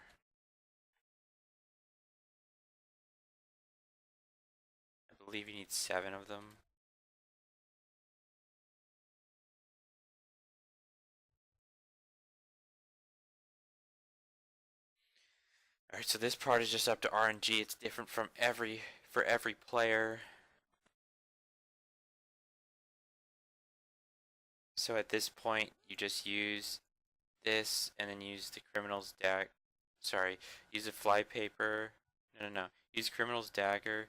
I believe you need 7 of them. Alright, so this part is just up to RNG. It's different from for every player. So at this point, you just use this and then use the criminal's use a flypaper. No. Use criminal's dagger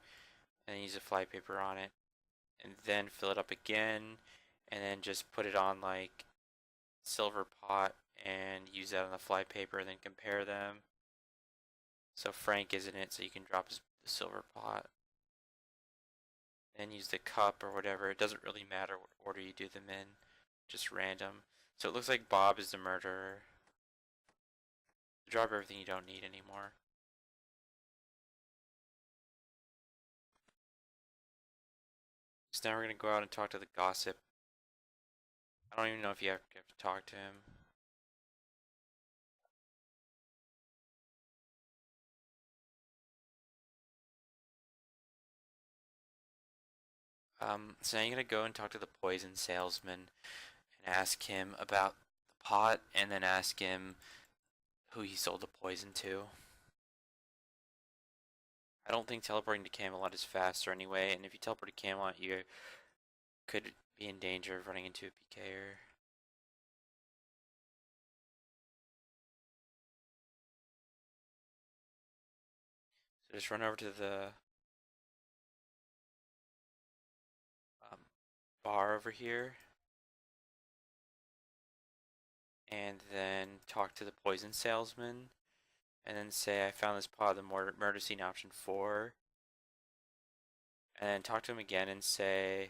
and then use a flypaper on it. And then fill it up again and then just put it on like silver pot and use that on the flypaper and then compare them. So Frank is in it, so you can drop the silver pot. Then use the cup or whatever. It doesn't really matter what order you do them in, just random. So it looks like Bob is the murderer. Drop everything you don't need anymore. So now we're gonna go out and talk to the gossip. I don't even know if you have to talk to him. So now you're gonna go and talk to the poison salesman and ask him about the pot, and then ask him who he sold the poison to. I don't think teleporting to Camelot is faster anyway, and if you teleport to Camelot, you could be in danger of running into a PKer. So just run over to the um, bar over here, and then talk to the poison salesman, and then say, I found this pot, the murder scene option 4, and then talk to him again and say,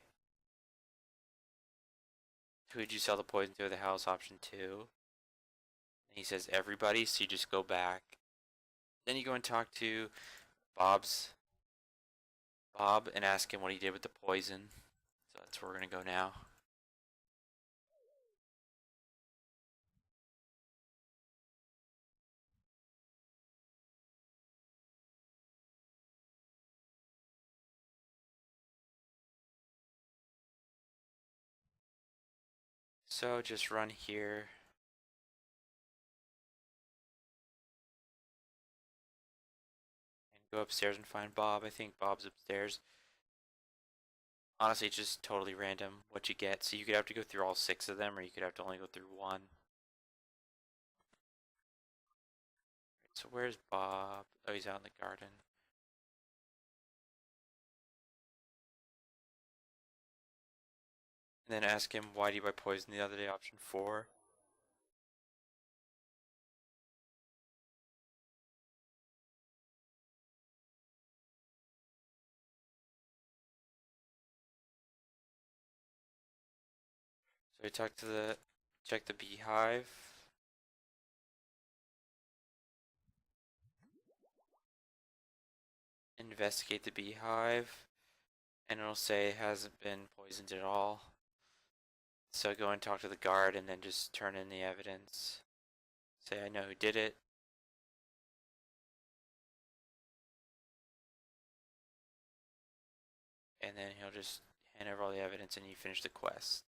who did you sell the poison to at the house, option 2? And he says, everybody, so you just go back. Then you go and talk to Bob and ask him what he did with the poison. So that's where we're going to go now. So just run here. And go upstairs and find Bob. I think Bob's upstairs. Honestly, it's just totally random what you get. So you could have to go through all 6 of them, or you could have to only go through 1. So where's Bob? Oh, he's out in the garden. And then ask him, why do you buy poison the other day, option 4? So we check the beehive. Investigate the beehive. And it'll say it hasn't been poisoned at all. So go and talk to the guard and then just turn in the evidence. Say, I know who did it. And then he'll just hand over all the evidence and you finish the quest.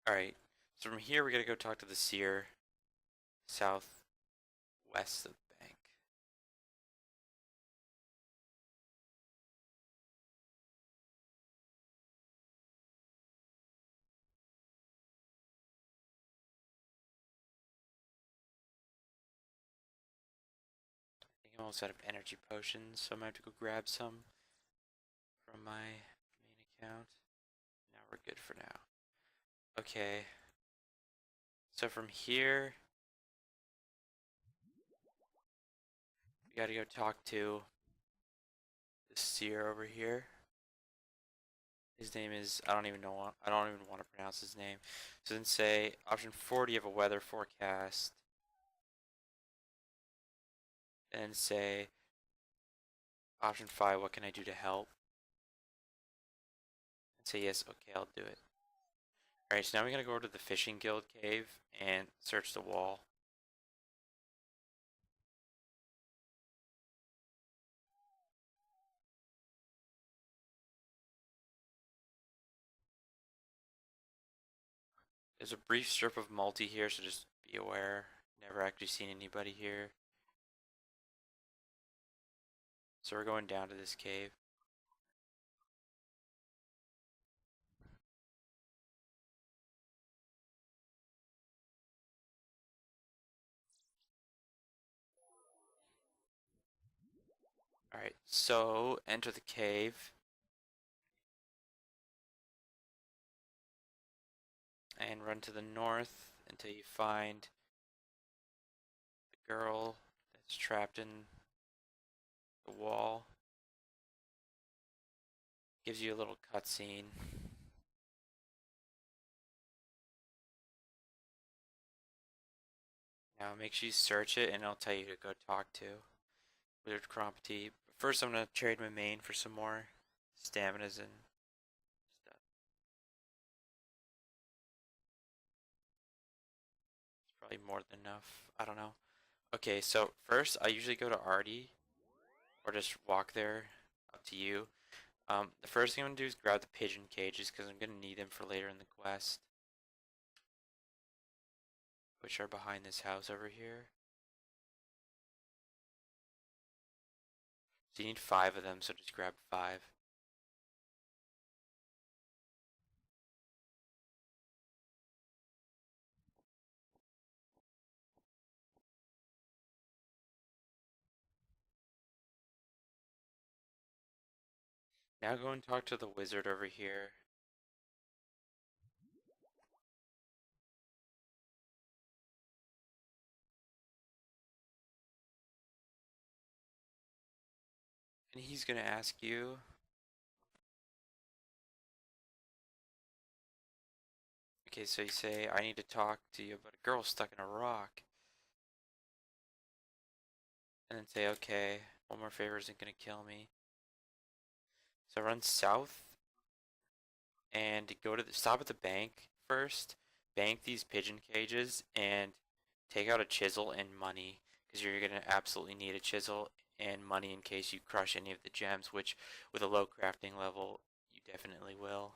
Alright, so from here we gotta go talk to the seer southwest of the bank. I think I'm almost out of energy potions, so I'm gonna have to go grab some from my main account. Now we're good for now. Okay. So from here, we gotta go talk to the seer over here. His name is, I don't even want to pronounce his name. So then say, option 4, do you have a weather forecast? And say, option 5, what can I do to help? And say, yes, okay, I'll do it. Alright, so now we're going to go over to the Fishing Guild cave and search the wall. There's a brief strip of multi here, so just be aware. Never actually seen anybody here. So we're going down to this cave. Alright, so enter the cave. And run to the north until you find the girl that's trapped in the wall. Gives you a little cutscene. Now make sure you search it and it'll tell you to go talk to Wizard Crompty. First I'm going to trade my main for some more staminas and stuff. It's probably more than enough. I don't know. Okay, so first I usually go to Artie or just walk there. Up to you. The first thing I'm gonna do is grab the pigeon cages because I'm gonna need them for later in the quest, which are behind this house over here. So you need 5 of them, so just grab 5. Now go and talk to the wizard over here. And he's gonna ask you, okay, so you say, I need to talk to you about a girl stuck in a rock. And then say, okay, one more favor isn't gonna kill me. So run south and go to stop at the bank first. Bank these pigeon cages and take out a chisel and money because you're gonna absolutely need a chisel and money in case you crush any of the gems, which with a low crafting level you definitely will.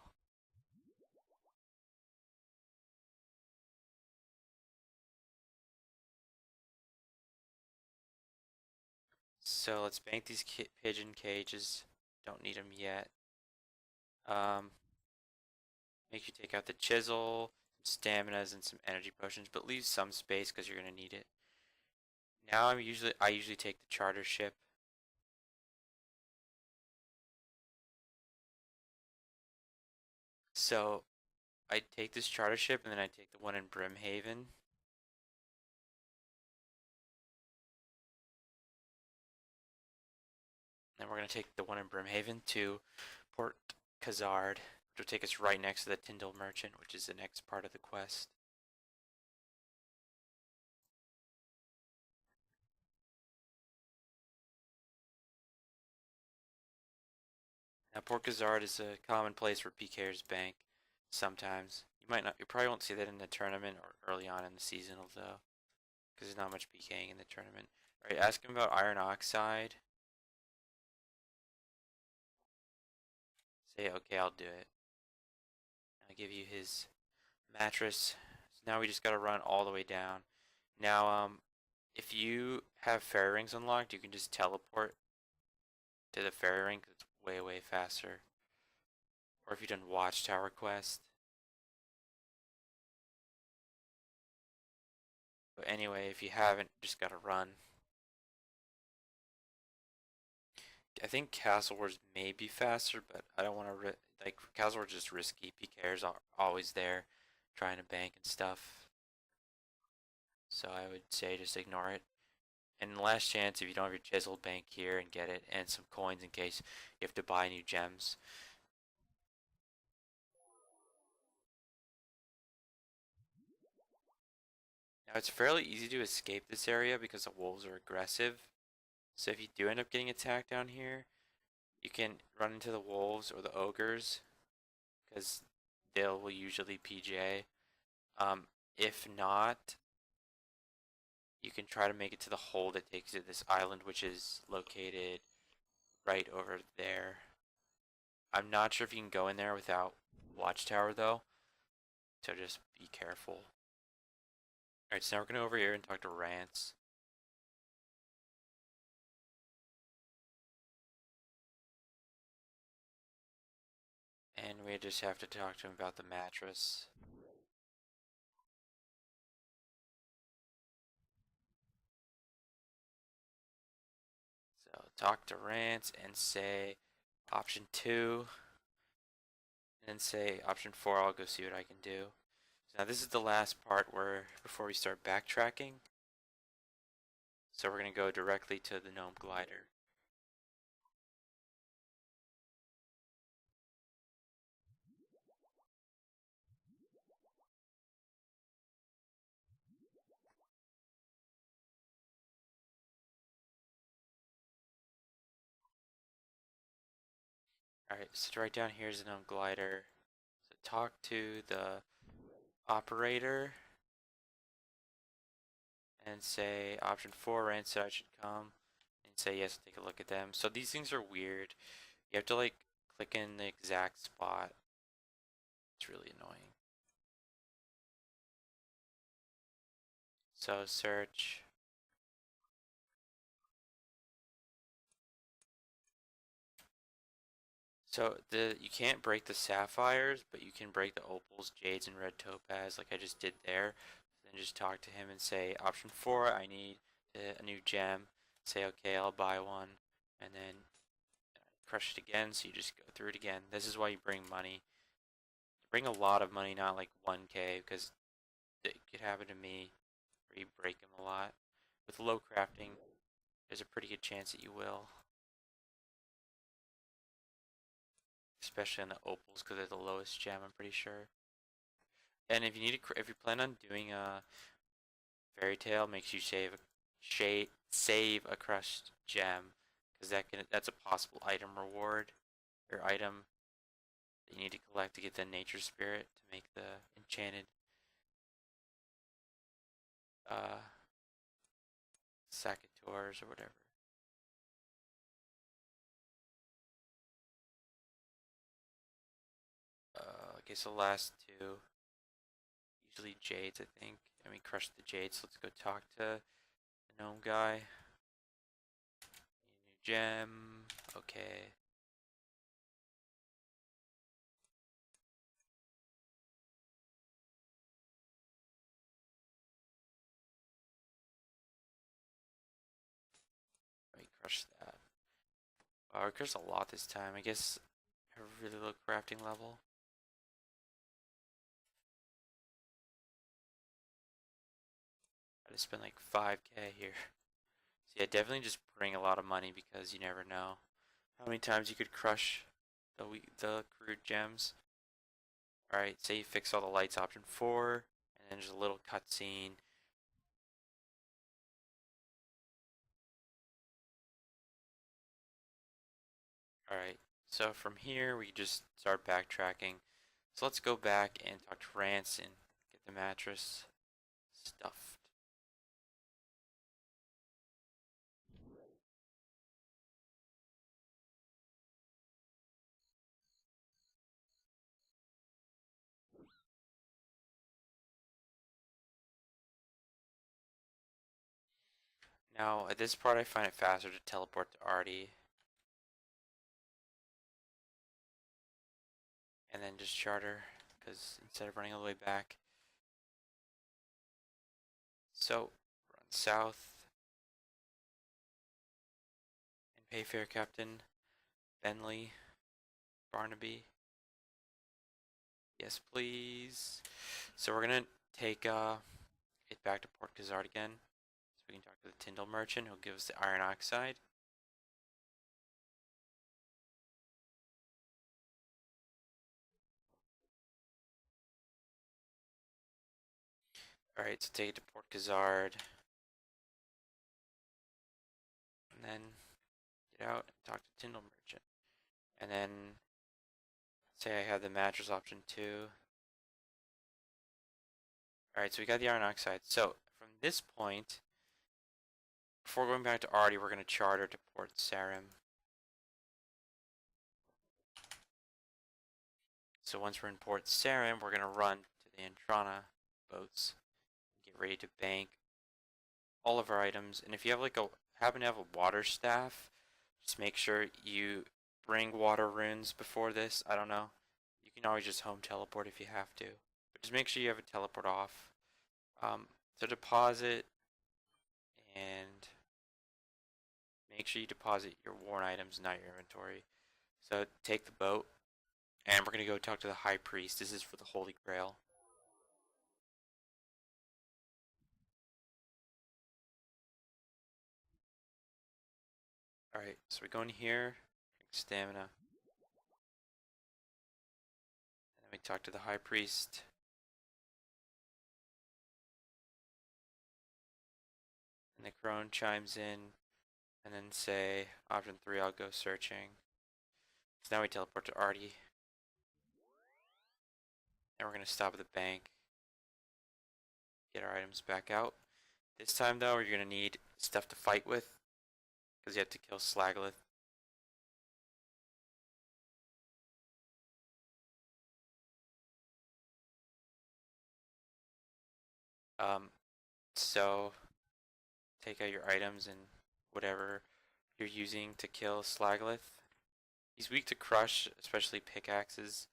So let's bank these pigeon cages. Don't need them yet. Make you take out the chisel, some staminas, and some energy potions, but leave some space because you're gonna need it. Now I usually take the charter ship. So I take this charter ship and then I take the one in Brimhaven. Then we're gonna take the one in Brimhaven to Port Khazard, which will take us right next to the Tyndall Merchant, which is the next part of the quest. Now Port Khazard is a common place for PKers bank sometimes. You probably won't see that in the tournament or early on in the seasonal though, because there's not much PKing in the tournament. Alright, ask him about iron oxide. Say, okay, I'll do it. I'll give you his mattress. So now we just gotta run all the way down. Now, if you have fairy rings unlocked, you can just teleport to the fairy ring because it's way, way faster. Or if you've done Watchtower quest. But anyway, if you haven't, just gotta run. I think Castle Wars may be faster, but I don't want to like Castle Wars is just risky. PKers are always there, trying to bank and stuff. So I would say just ignore it. And last chance, if you don't have your chisel, bank here and get it, and some coins in case you have to buy new gems. Now it's fairly easy to escape this area because the wolves are aggressive. So if you do end up getting attacked down here, you can run into the wolves or the ogres because they will usually PJ. If not, you can try to make it to the hole that takes you to this island, which is located right over there. I'm not sure if you can go in there without Watchtower though, so just be careful. Alright, so now we're gonna go over here and talk to Rance. And we just have to talk to him about the mattress. So talk to Rance and say option 2. And then say option 4, I'll go see what I can do. So now this is the last part where before we start backtracking. So we're gonna go directly to the gnome glider. Alright, so right down here is the gnome glider. So talk to the operator and say option 4, Rance said I should come. And say yes, take a look at them. So these things are weird. You have to like click in the exact spot. It's really annoying. So search. So you can't break the sapphires, but you can break the opals, jades, and red topaz like I just did there. Then just talk to him and say, option 4, I need a new gem. Say, okay, I'll buy one. And then crush it again, so you just go through it again. This is why you bring money. Bring a lot of money, not like 1k, because it could happen to me where you break them a lot. With low crafting, there's a pretty good chance that you will. Especially on the opals, because they're the lowest gem, I'm pretty sure. And if you need to, if you plan on doing a fairy tale, make sure you save a crushed gem, because that's a possible item reward or item that you need to collect to get the nature spirit to make the enchanted Sakators or whatever. Okay, so last two, usually jades, I think. And we crushed the jades. So let's go talk to the gnome guy. Need a new gem. Okay. Let me crush that. Wow, we crushed a lot this time. I guess a really low crafting level. I just spent like 5k here. So yeah, definitely just bring a lot of money because you never know how many times you could crush the crude gems. Alright, say you fix all the lights, option 4, and then there's a little cutscene. Alright, so from here we just start backtracking. So let's go back and talk to Ransom, get the mattress stuffed. Now, at this part I find it faster to teleport to Artie. And then just charter, because instead of running all the way back. So, run south and pay fare Captain Bentley Barnaby. Yes, please. So we're gonna take it back to Port Khazard again. So we can talk to the Tyndall merchant who'll give us the iron oxide. Alright, so take it to Port Khazard. And then get out and talk to Tyndall merchant. And then say I have the mattress option 2. Alright, so we got the iron oxide. So from this point, before going back to Artie, we're going to charter to Port Sarim. So once we're in Port Sarim, we're going to run to the Antrana boats. Get ready to bank all of our items. And if you have like happen to have a water staff, just make sure you bring water runes before this. I don't know. You can always just home teleport if you have to. But just make sure you have a teleport off. So deposit and make sure you deposit your worn items, not your inventory. So take the boat, and we're going to go talk to the High Priest. This is for the Holy Grail. Alright, so we go in here, stamina. And then we talk to the High Priest. And the crone chimes in, and then say, option 3, I'll go searching. So now we teleport to Artie. And we're going to stop at the bank. Get our items back out. This time though, you're going to need stuff to fight with. Because you have to kill Slaglith. Um, so take out your items and whatever you're using to kill Slaglith. He's weak to crush, especially pickaxes.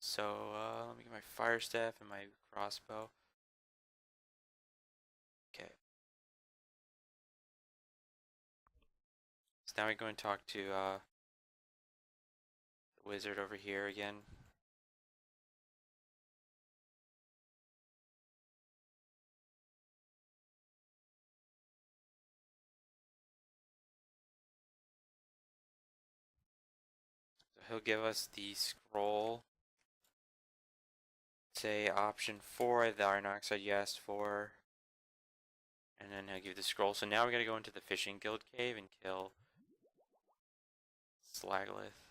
So let me get my fire staff and my crossbow. Okay. So now we go and talk to the wizard over here again. So he'll give us the scroll. Say option 4, the iron oxide you asked for. And then he'll give the scroll. So now we gotta go into the fishing guild cave and kill Slaglith.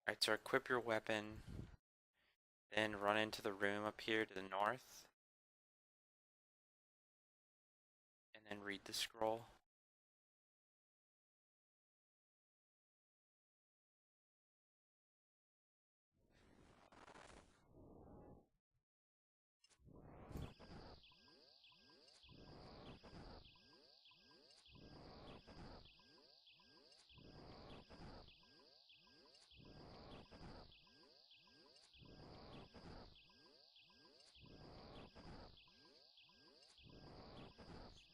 Alright, so equip your weapon. Then run into the room up here to the north. And then read the scroll.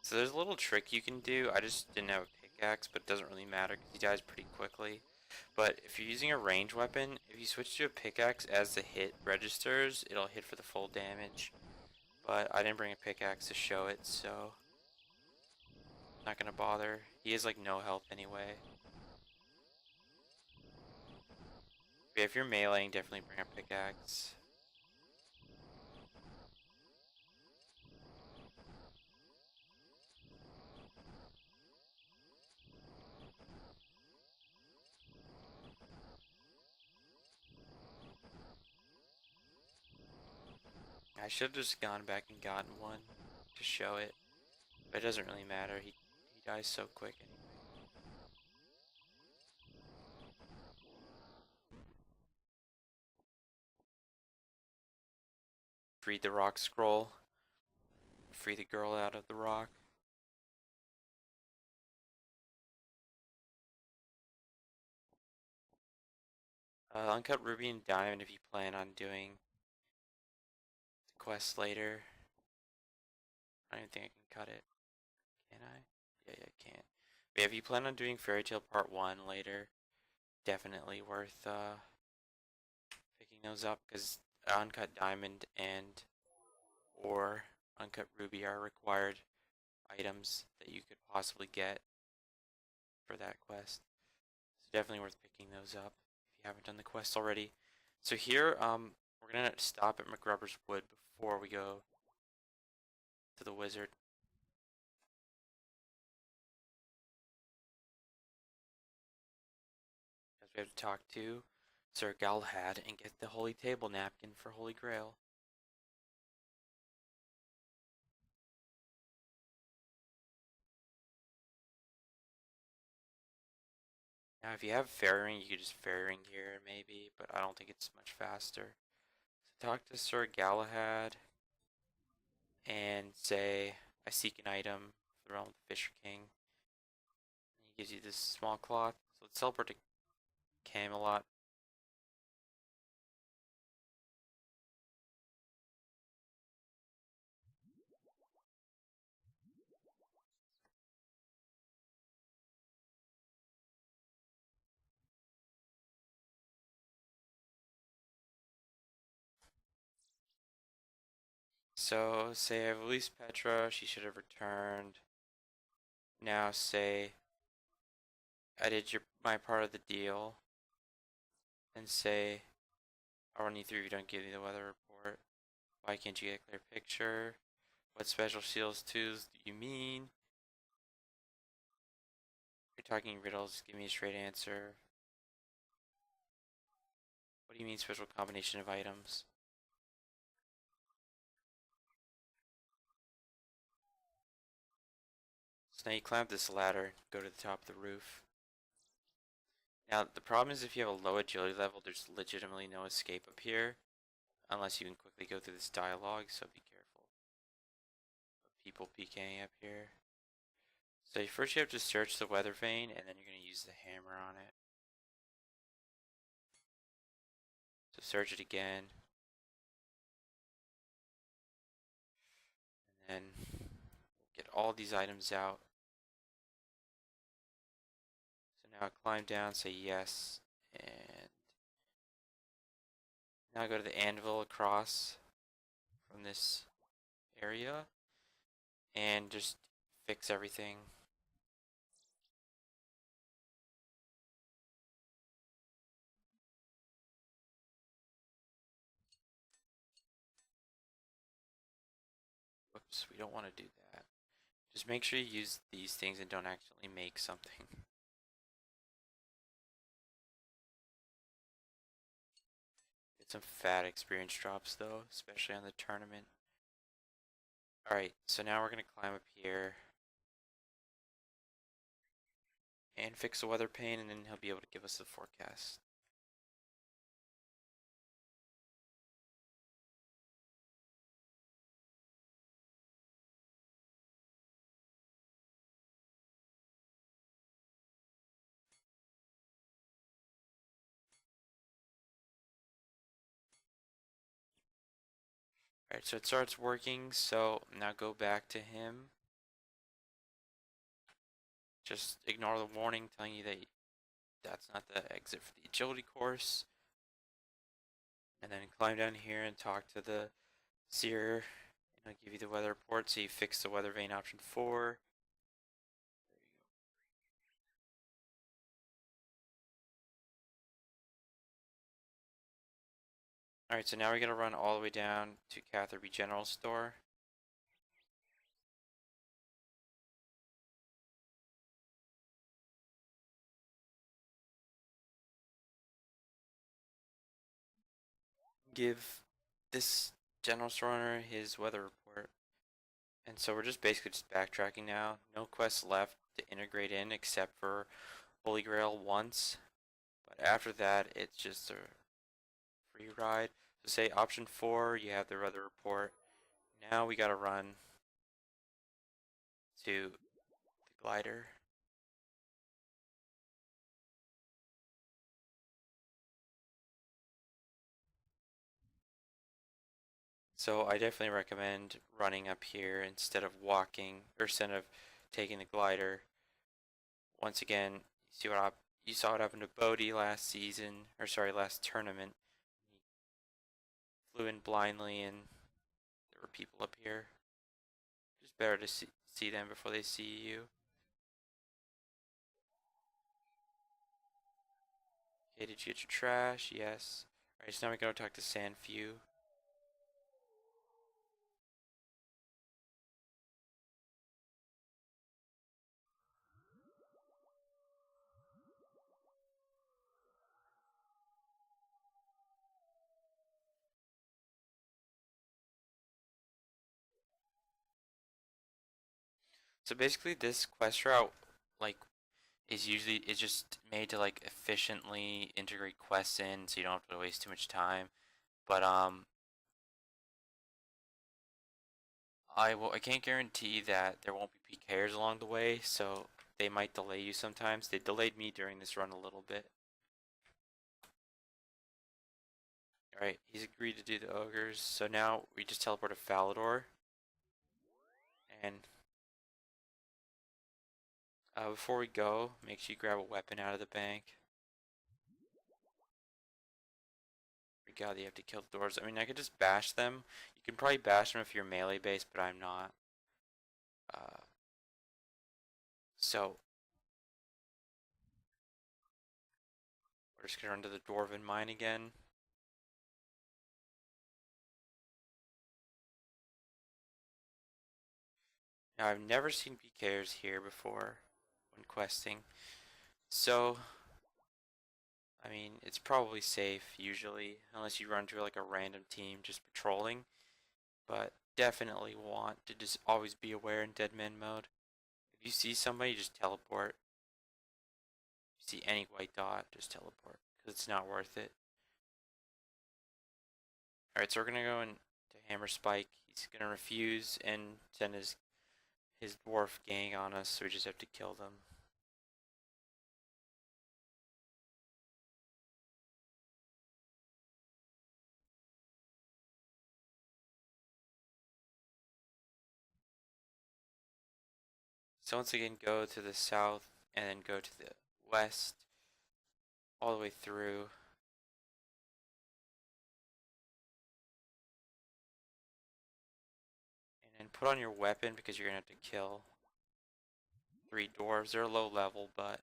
So there's a little trick you can do. I just didn't have a pickaxe, but it doesn't really matter because he dies pretty quickly. But if you're using a ranged weapon, if you switch to a pickaxe as the hit registers, it'll hit for the full damage. But I didn't bring a pickaxe to show it, so not gonna bother. He has like no health anyway. But if you're meleeing, definitely bring a pickaxe. I should have just gone back and gotten one to show it. But it doesn't really matter. He dies so quick anyway. Read the rock scroll. Free the girl out of the rock. Uncut ruby and diamond if you plan on doing the quest later. I don't even think I can cut it. Can I? Yeah, I can. But yeah, if you plan on doing Fairy Tale Part 1 later, definitely worth picking those up because uncut diamond and or uncut ruby are required items that you could possibly get for that quest. So definitely worth picking those up if you haven't done the quest already. So here, we're gonna stop at McRubber's Wood before we go to the wizard. Because we have to talk to Sir Galahad and get the Holy Table Napkin for Holy Grail. Now, if you have ferrying, you could just ferrying here maybe, but I don't think it's much faster. So talk to Sir Galahad and say, I seek an item for the realm of the Fisher King. And he gives you this small cloth. So let's teleport to Camelot. So say I've released Petra, she should have returned. Now say I did my part of the deal and say, I'll run you through if you don't give me the weather report. Why can't you get a clear picture? What special seals twos do you mean? You're talking riddles, give me a straight answer. What do you mean special combination of items? So now you climb this ladder, go to the top of the roof. Now the problem is if you have a low agility level, there's legitimately no escape up here. Unless you can quickly go through this dialogue, so be careful of people PKing up here. So first you have to search the weather vane, and then you're going to use the hammer on it. So search it again. And then get all these items out. So now climb down, say yes, and now go to the anvil across from this area, and just fix everything. Whoops, we don't want to do that. Just make sure you use these things and don't accidentally make something. Get some fat experience drops though, especially on the tournament. Alright, so now we're going to climb up here and fix the weather pane, and then he'll be able to give us the forecast. Alright, so it starts working, so now go back to him. Just ignore the warning telling you that that's not the exit for the agility course. And then climb down here and talk to the seer. And I'll give you the weather report, so you fix the weather vane option 4. Alright, so now we're going to run all the way down to Catherby General Store. Give this general store owner his weather report. And so we're just basically just backtracking now. No quests left to integrate in except for Holy Grail once. But after that, it's just a free ride. So say option 4, you have the weather report. Now we gotta run to the glider. So I definitely recommend running up here instead of walking, or instead of taking the glider. Once again, you saw what happened to Bodhi last season, or sorry, last tournament. He flew in blindly, and there were people up here. Just better to see them before they see you. Okay, did you get your trash? Yes. Alright, so now we gotta talk to Sanfew. So basically this quest route, like, is just made to like efficiently integrate quests in so you don't have to waste too much time. But I can't guarantee that there won't be PKers along the way, so they might delay you sometimes. They delayed me during this run a little bit. Alright, he's agreed to do the ogres, so now we just teleport to Falador. And before we go, make sure you grab a weapon out of the bank. God, you have to kill the doors. I mean, I could just bash them. You can probably bash them if you're melee based, but I'm not. So We're just gonna run to the Dwarven Mine again. Now, I've never seen PKers here before when questing. So, I mean, it's probably safe usually, unless you run to like a random team just patrolling. But definitely want to just always be aware in Deadman Mode. If you see somebody, just teleport. If you see any white dot, just teleport, because it's not worth it. Alright, so we're gonna go into Hammer Spike. He's gonna refuse and send his dwarf gang on us, so we just have to kill them. So once again, go to the south and then go to the west, all the way through. And then put on your weapon because you're gonna have to kill 3 dwarves. They're low level, but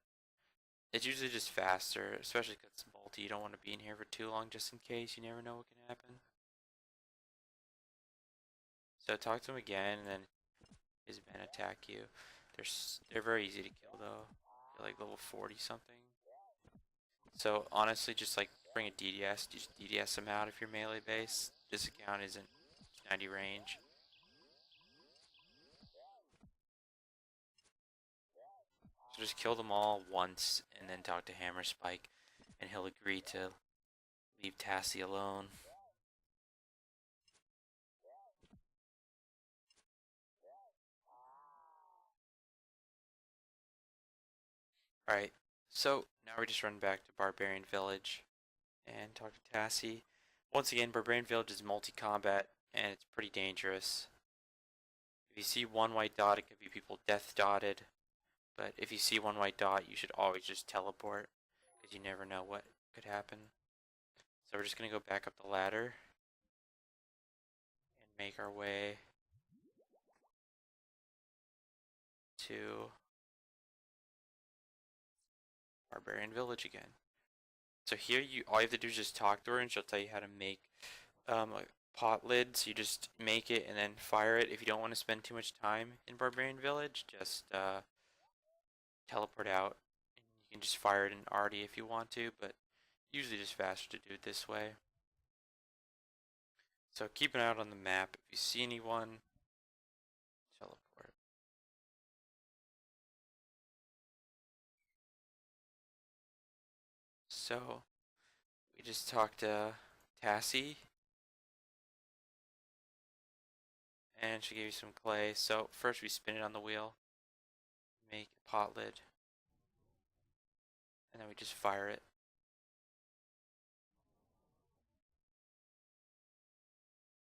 it's usually just faster, especially because it's multi. You don't want to be in here for too long just in case. You never know what can happen. So talk to him again, and then his men attack you. They're very easy to kill though. They're like level 40 something. So honestly, just like bring a DDS. Just DDS them out if you're melee based. This account isn't 90 range. So just kill them all once, and then talk to Hammer Spike, and he'll agree to leave Tassie alone. Alright, so now we just run back to Barbarian Village and talk to Tassie. Once again, Barbarian Village is multi-combat, and it's pretty dangerous. If you see one white dot, it could be people death dotted. But if you see one white dot, you should always just teleport, because you never know what could happen. So we're just going to go back up the ladder and make our way to Barbarian Village again. So here, all you have to do is just talk to her, and she'll tell you how to make a pot lid. So you just make it and then fire it. If you don't want to spend too much time in Barbarian Village, just teleport out, and you can just fire it in Artie if you want to, but usually just faster to do it this way. So keep an eye out on the map. If you see anyone, teleport. So we just talked to Tassie, and she gave you some clay. So first we spin it on the wheel, make a pot lid, and then we just fire it.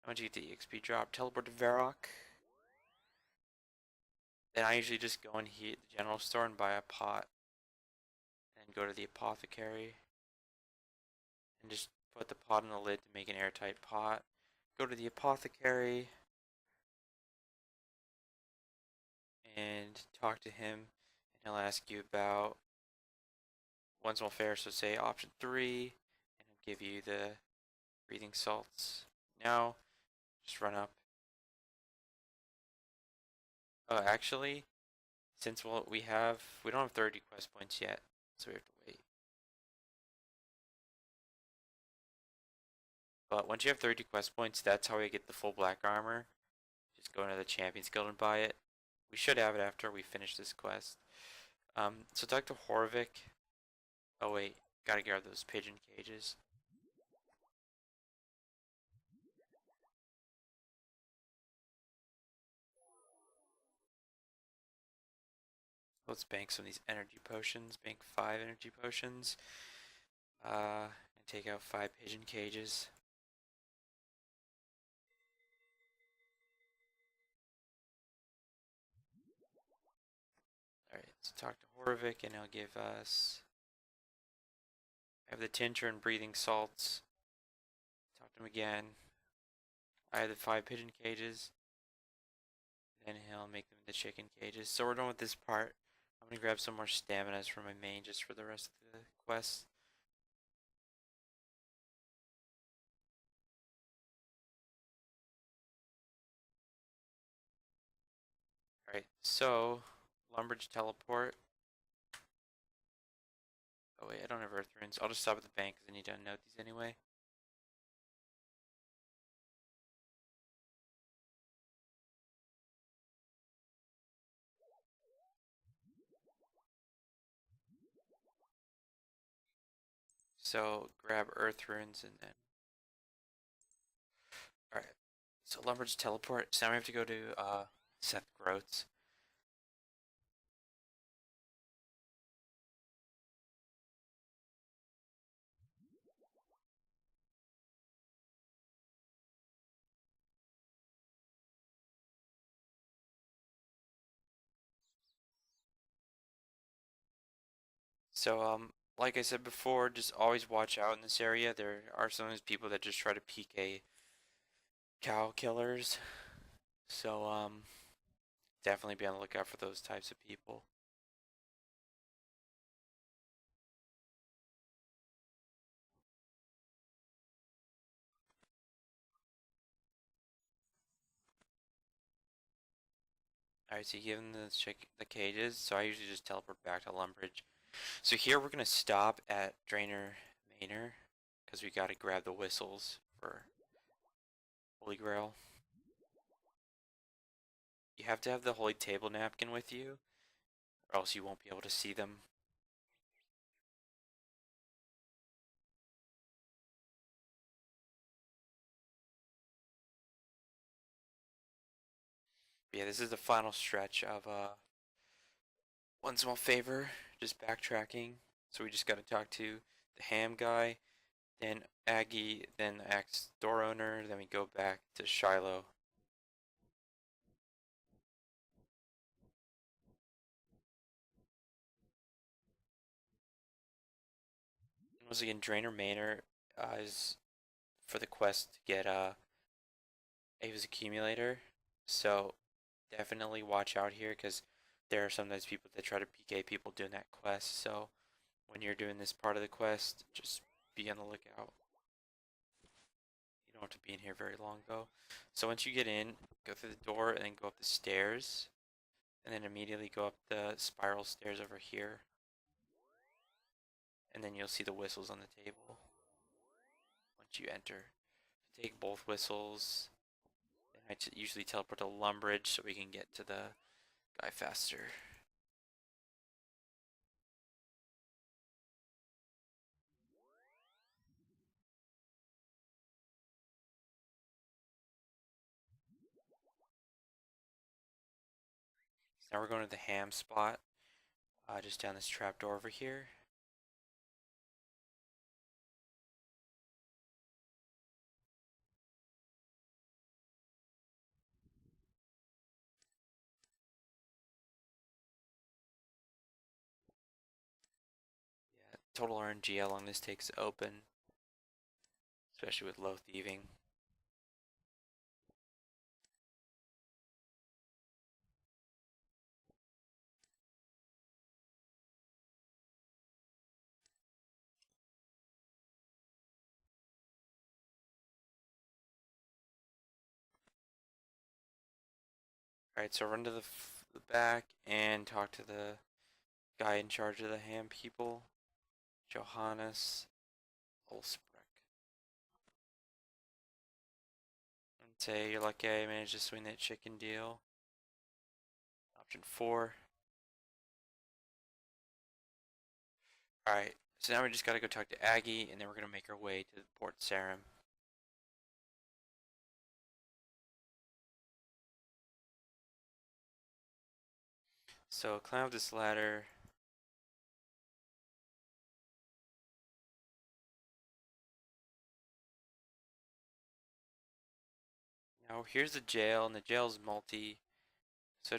Once you get the EXP drop, teleport to Varrock. Then I usually just go in here at the general store and buy a pot, and go to the apothecary, and just put the pot on the lid to make an airtight pot. Go to the apothecary and talk to him, and he'll ask you about one small fair, so say option 3, and he'll give you the breathing salts. Now, just run up. Oh, actually, since we don't have 30 quest points yet, so we have to wait. But once you have 30 quest points, that's how we get the full black armor. Just go into the Champions Guild and buy it. We should have it after we finish this quest. So talk to Horvik. Oh wait, gotta guard those pigeon cages. Let's bank some of these energy potions. Bank 5 energy potions. And take out 5 pigeon cages. Alright, so talk to Horvik and he'll give us... I have the tincture and breathing salts. Talk to him again. I have the 5 pigeon cages. Then he'll make them into chicken cages. So we're done with this part. I'm gonna grab some more staminas from my main just for the rest of the quest. So, Lumbridge teleport. Oh wait, I don't have Earth Runes. I'll just stop at the bank because I need to unnote these anyway. So, grab Earth Runes and then... Alright, so Lumbridge teleport. So now we have to go to Seth Groats. So, like I said before, just always watch out in this area. There are some of these people that just try to PK cow killers. So, definitely be on the lookout for those types of people. Alright, so you give them the cages. So I usually just teleport back to Lumbridge. So here we're gonna stop at Drainer Manor because we gotta grab the whistles for Holy Grail. You have to have the Holy Table Napkin with you, or else you won't be able to see them. But yeah, this is the final stretch of one small favor, just backtracking. So we just gotta talk to the ham guy, then Aggie, then the axe store owner, then we go back to Shiloh. Once again, Drainer Manor is for the quest to get Ava's accumulator. So definitely watch out here because there are sometimes people that try to PK people doing that quest. So when you're doing this part of the quest, just be on the lookout. You don't have to be in here very long though. So once you get in, go through the door and then go up the stairs. And then immediately go up the spiral stairs over here. And then you'll see the whistles on the table once you enter. Take both whistles. And I usually teleport to Lumbridge so we can get to the guy faster. Now we're going to the ham spot, just down this trapdoor over here. Yeah, total RNG how long this takes to open, especially with low thieving. Alright, so run to the back and talk to the guy in charge of the ham people, Johannes Olsbreck. And say you're lucky I managed to swing that chicken deal. Option 4. Alright, so now we just gotta go talk to Aggie, and then we're gonna make our way to Port Sarim. So climb up this ladder. Now here's the jail, and the jail's multi. So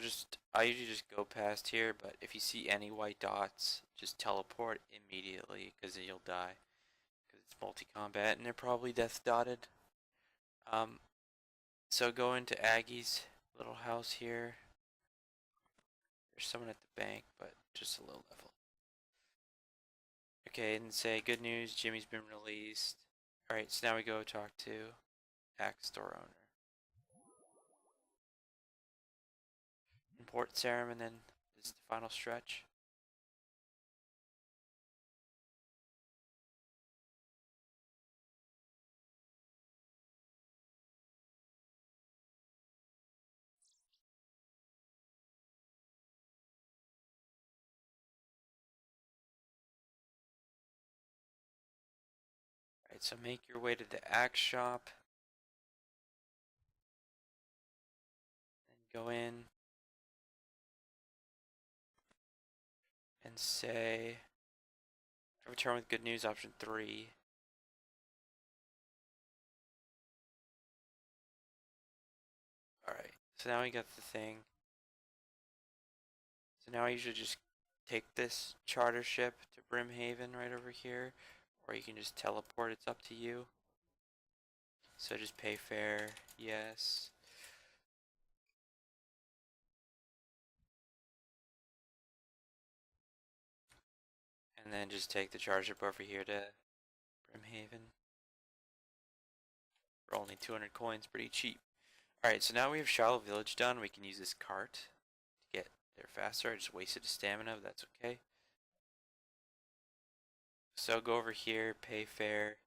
I usually just go past here, but if you see any white dots, just teleport immediately, because you'll die. Because it's multi-combat, and they're probably death dotted. Um, so go into Aggie's little house here. There's someone at the bank, but just a low level. Okay, and say, good news, Jimmy's been released. Alright, so now we go talk to Axe store owner. import serum, and then this is the final stretch. Alright, so make your way to the axe shop. And go in and say return with good news, option 3. Alright, so now we got the thing. So now you should just take this charter ship to Brimhaven right over here, or you can just teleport, it's up to you. So just pay fare, yes. And then just take the charter ship over here to Brimhaven. For only 200 coins, pretty cheap. Alright, so now we have Shallow Village done. We can use this cart to get there faster. I just wasted a stamina, but that's okay. So go over here, pay fare.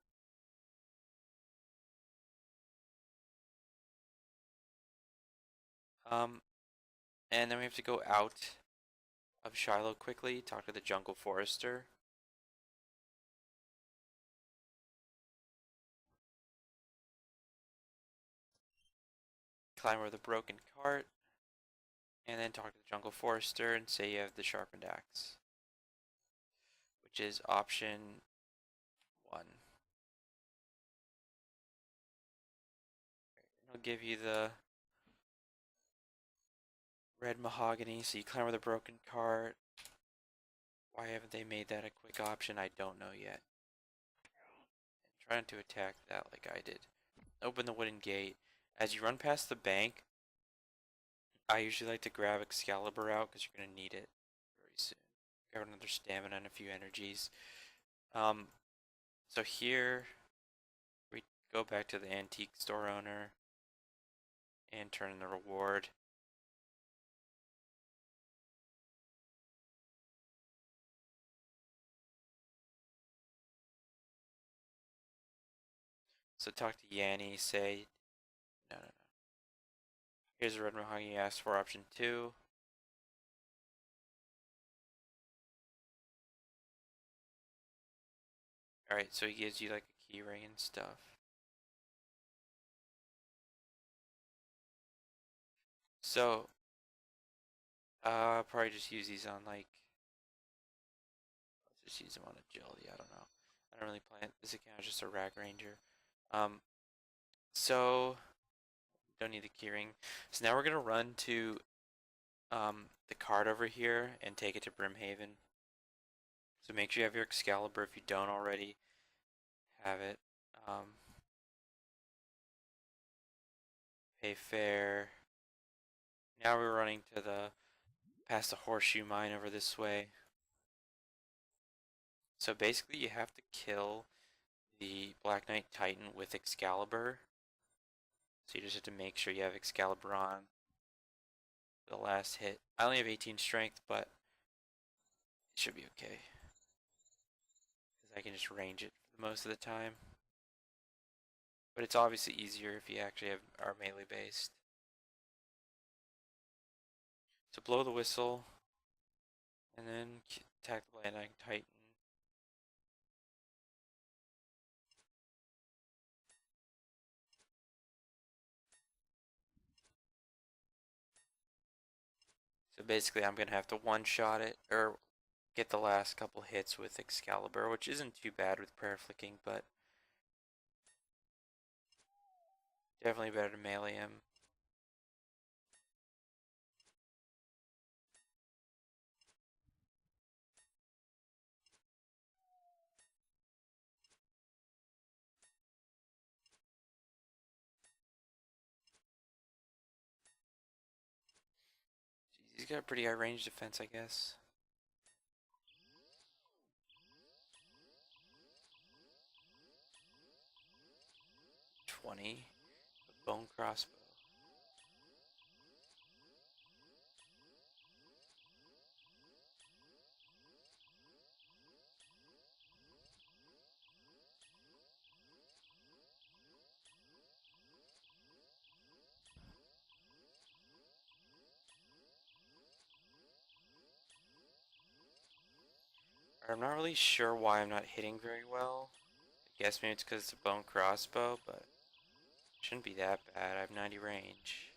And then we have to go out of Shiloh quickly, talk to the Jungle Forester. Climb over the broken cart. And then talk to the Jungle Forester and say you have the sharpened axe, which is option 1. It'll give you the red mahogany, so you climb over the broken cart. Why haven't they made that a quick option? I don't know yet. And trying to attack that like I did. Open the wooden gate. As you run past the bank, I usually like to grab Excalibur out because you're going to need it very soon. Grab another stamina and a few energies. So here, we go back to the antique store owner and turn in the reward. So talk to Yanni, say, no. Here's the red mahogany you asked for, option 2. Alright, so he gives you like a key ring and stuff. So, probably just use these on like, let's just use them on agility, I don't know. I don't really plan, this account is just a rag ranger. So, don't need the keyring. So now we're gonna run to the card over here and take it to Brimhaven. So make sure you have your Excalibur if you don't already have it. Pay fare. Now we're running to the past the horseshoe mine over this way. So basically you have to kill the Black Knight Titan with Excalibur. So you just have to make sure you have Excalibur on the last hit. I only have 18 strength, but it should be okay. Because I can just range it for most of the time. But it's obviously easier if you actually are melee based. So blow the whistle, and then attack the Black Knight Titan. So basically I'm going to have to one-shot it, or get the last couple hits with Excalibur, which isn't too bad with prayer flicking, but definitely better to melee him. Jeez, he's got a pretty high range defense, I guess. $20. Bone crossbow. I'm not really sure why I'm not hitting very well. I guess maybe it's because it's a bone crossbow, but it shouldn't be that bad. I have 90 range.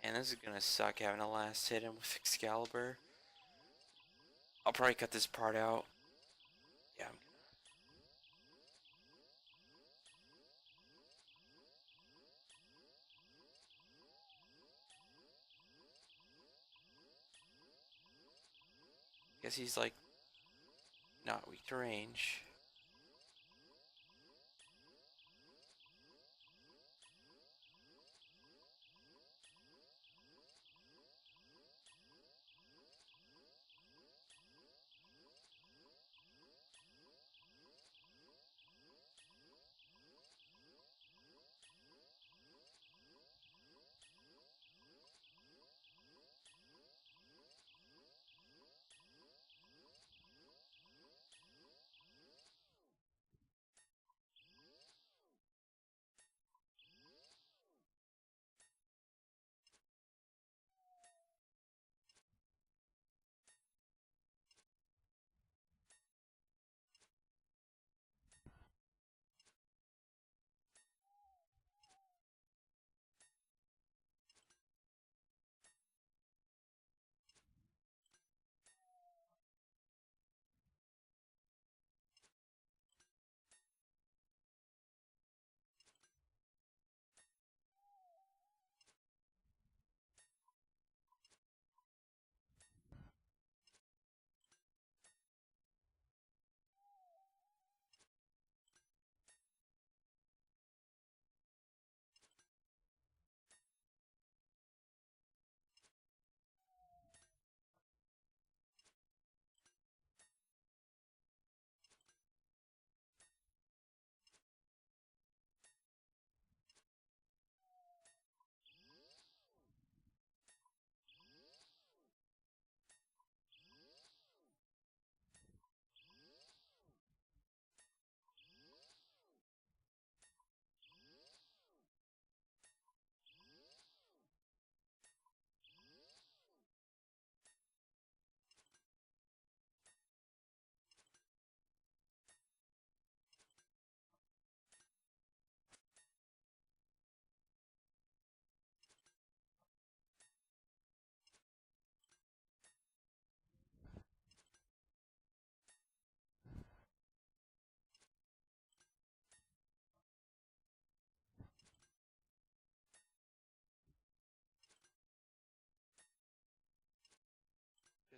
And this is gonna suck having a last hit him with Excalibur. I'll probably cut this part out. Yeah, I'm gonna. Guess he's like not weak to range.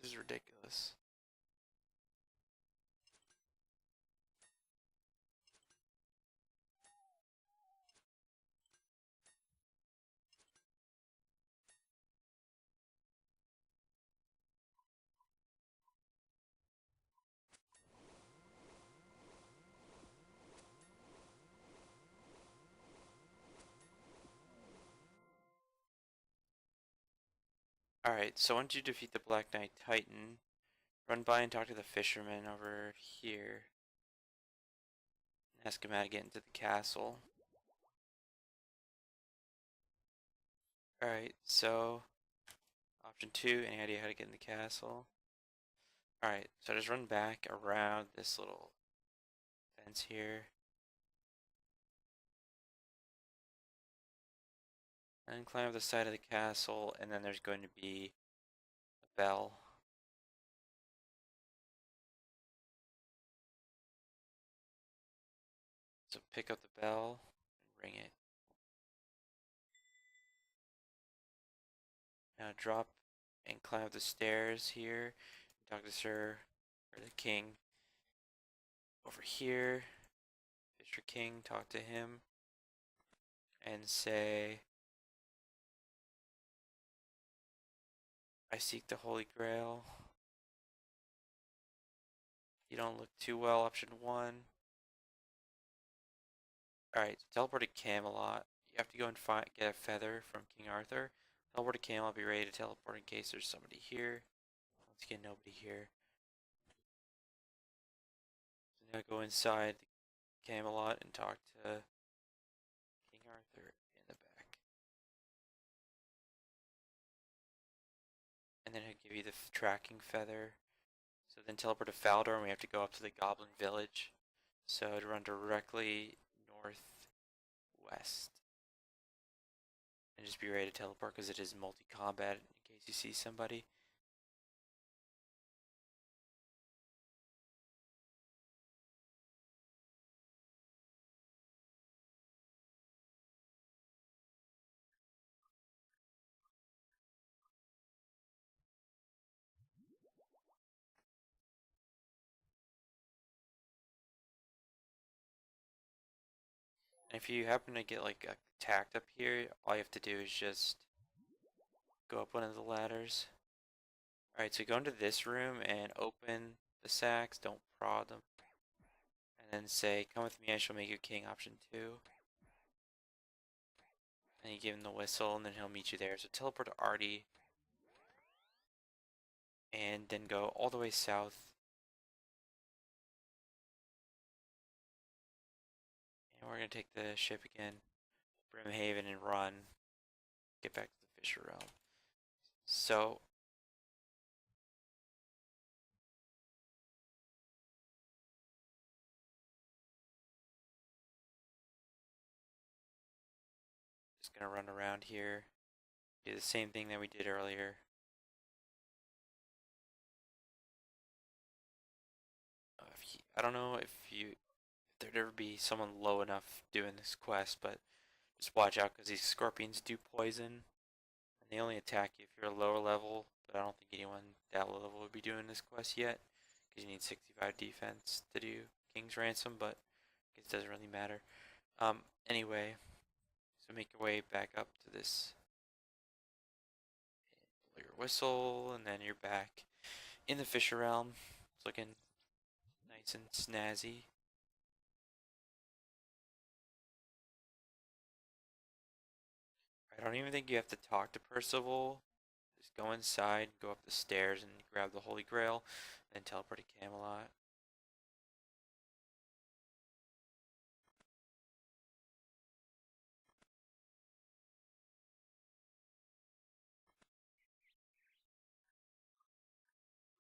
This is ridiculous. Alright, so once you defeat the Black Knight Titan, run by and talk to the fisherman over here. Ask him how to get into the castle. Alright, so option 2, any idea how to get in the castle? Alright, so just run back around this little fence here. And climb up the side of the castle, and then there's going to be a bell. So pick up the bell and ring it. Now drop and climb up the stairs here. Talk to Sir, or the King. Over here, Fisher King, talk to him. And say, I seek the Holy Grail. You don't look too well, option 1. Alright, teleport to Camelot. you have to go and get a feather from King Arthur. Teleport to Camelot, be ready to teleport in case there's somebody here. Once again, nobody here. So now go inside the Camelot and talk to King Arthur in the back. And then he'll give you the tracking feather. So then teleport to Faldor and we have to go up to the Goblin Village. So to run directly northwest. And just be ready to teleport because it is multi-combat in case you see somebody. And if you happen to get like attacked up here, all you have to do is just go up one of the ladders. Alright, so go into this room and open the sacks, don't prod them. And then say, come with me, I shall make you king, option 2. And you give him the whistle, and then he'll meet you there. So teleport to Artie. And then go all the way south. And we're going to take the ship again, Brimhaven, and run. Get back to the Fisher Realm. So just gonna run around here, do the same thing that we did earlier. I don't know if there'd ever be someone low enough doing this quest, but just watch out because these scorpions do poison, and they only attack you if you're a lower level. But I don't think anyone that low level would be doing this quest yet, because you need 65 defense to do King's Ransom. But it doesn't really matter. Anyway, so make your way back up to this. Blow your whistle, and then you're back in the Fisher Realm. It's looking nice and snazzy. I don't even think you have to talk to Percival. Just go inside, go up the stairs, and grab the Holy Grail, and then teleport to Camelot.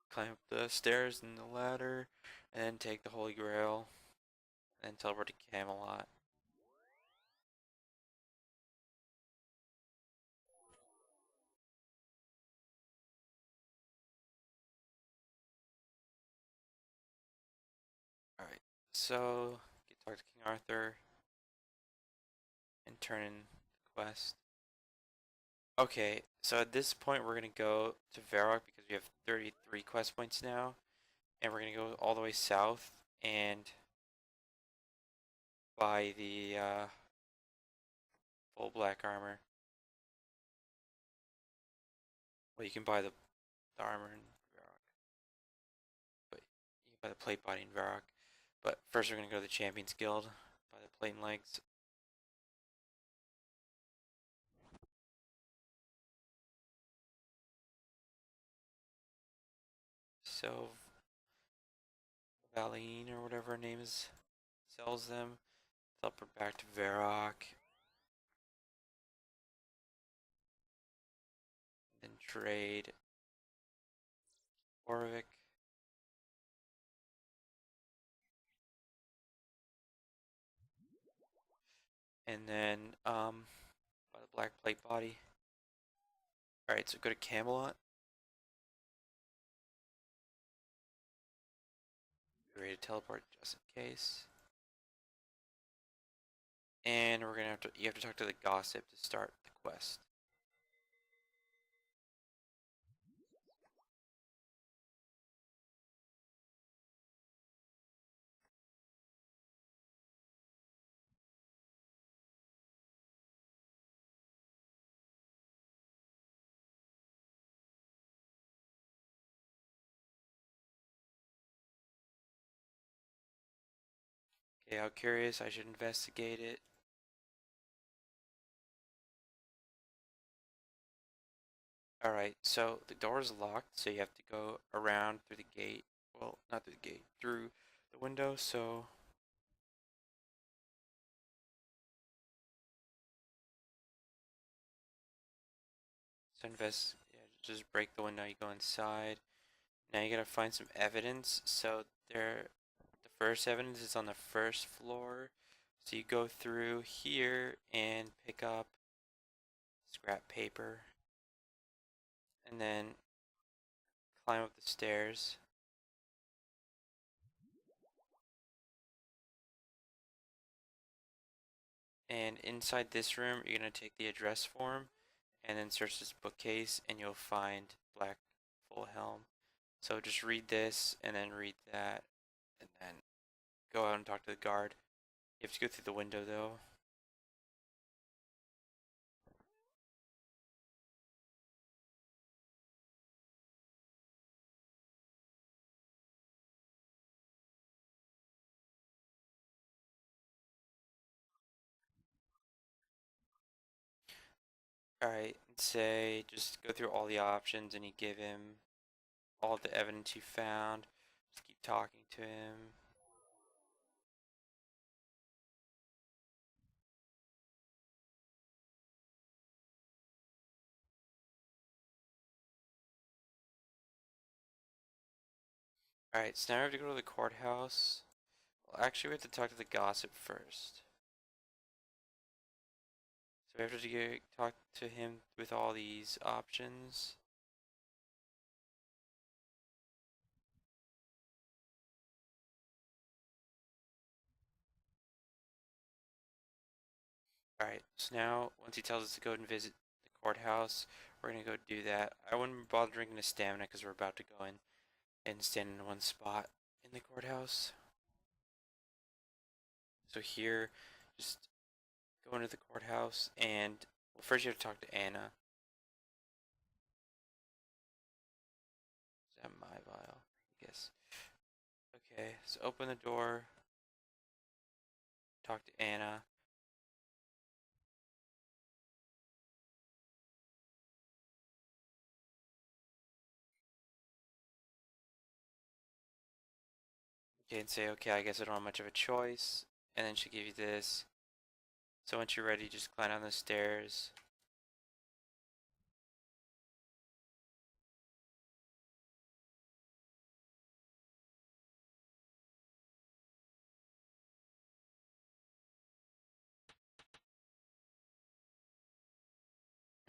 Climb up the stairs and the ladder, and then take the Holy Grail, and then teleport to Camelot. Alright, so get talk to King Arthur and turn in the quest. Okay, so at this point we're gonna go to Varrock because we have 33 quest points now, and we're gonna go all the way south and buy the full black armor. Well, you can buy the armor in Varrock, but you can buy the plate body in Varrock. But first we're gonna go to the Champions Guild, buy the plate and legs. So Valine or whatever her name is sells them. Teleport back to Varrock. Then trade Orvik. And then buy the black plate body. Alright, so go to Camelot. Be ready to teleport just in case. And we're gonna you have to talk to the gossip to start the quest. Okay, how curious, I should investigate it. Alright, so the door is locked, so you have to go around through the gate. Well, not through the gate, through the window, so yeah, just break the window, you go inside. Now you gotta find some evidence. So the first evidence is on the first floor. So you go through here and pick up scrap paper, and then climb up the stairs. And inside this room, you're gonna take the address form, and then search this bookcase, and you'll find black full helm. So just read this, and then read that, and then go out and talk to the guard. You have to go through the window though. Alright, say just go through all the options and you give him all the evidence you found. Just keep talking to him. Alright, so now we have to go to the courthouse. Well, actually, we have to talk to the gossip first. So we have to talk to him with all these options. Alright, so now once he tells us to go and visit the courthouse, we're gonna go do that. I wouldn't bother drinking the stamina because we're about to go in and stand in one spot in the courthouse. So here, just go into the courthouse and well, first you have to talk to Anna. Is that my vial? I guess. Okay, so open the door, talk to Anna. Okay, and say, okay, I guess I don't have much of a choice. And then she'll give you this. So once you're ready, just climb down the stairs.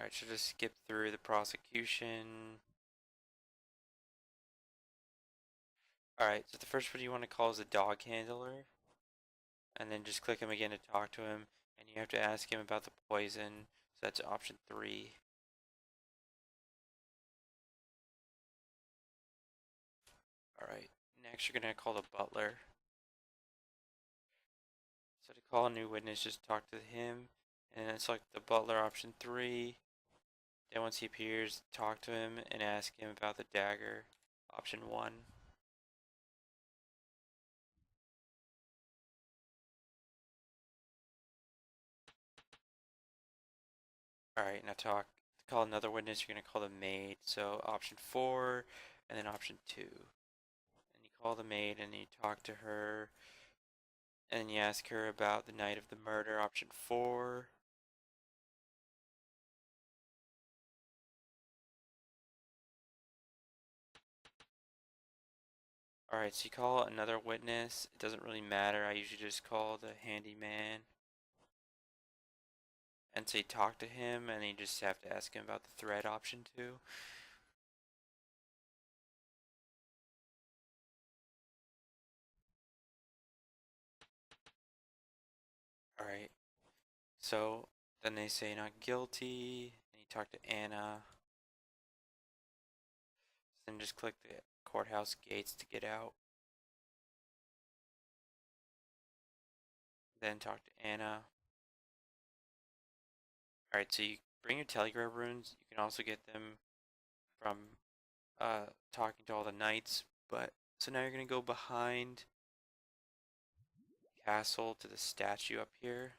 Alright, so just skip through the prosecution. Alright, so the first one you want to call is the dog handler. And then just click him again to talk to him. And you have to ask him about the poison. So that's option 3. Alright, next you're going to call the butler. So to call a new witness, just talk to him. And then select the butler option 3. Then once he appears, talk to him and ask him about the dagger option 1. Alright, now to call another witness, you're going to call the maid. So option 4 and then option 2. And you call the maid and you talk to her. And you ask her about the night of the murder, option 4. Alright, so you call another witness. It doesn't really matter. I usually just call the handyman. And so you talk to him and you just have to ask him about the thread option 2. Alright, so then they say not guilty. And you talk to Anna. Then just click the courthouse gates to get out. Then talk to Anna. Alright, so you bring your telegraph runes. You can also get them from talking to all the knights. But so now you're gonna go behind the castle to the statue up here.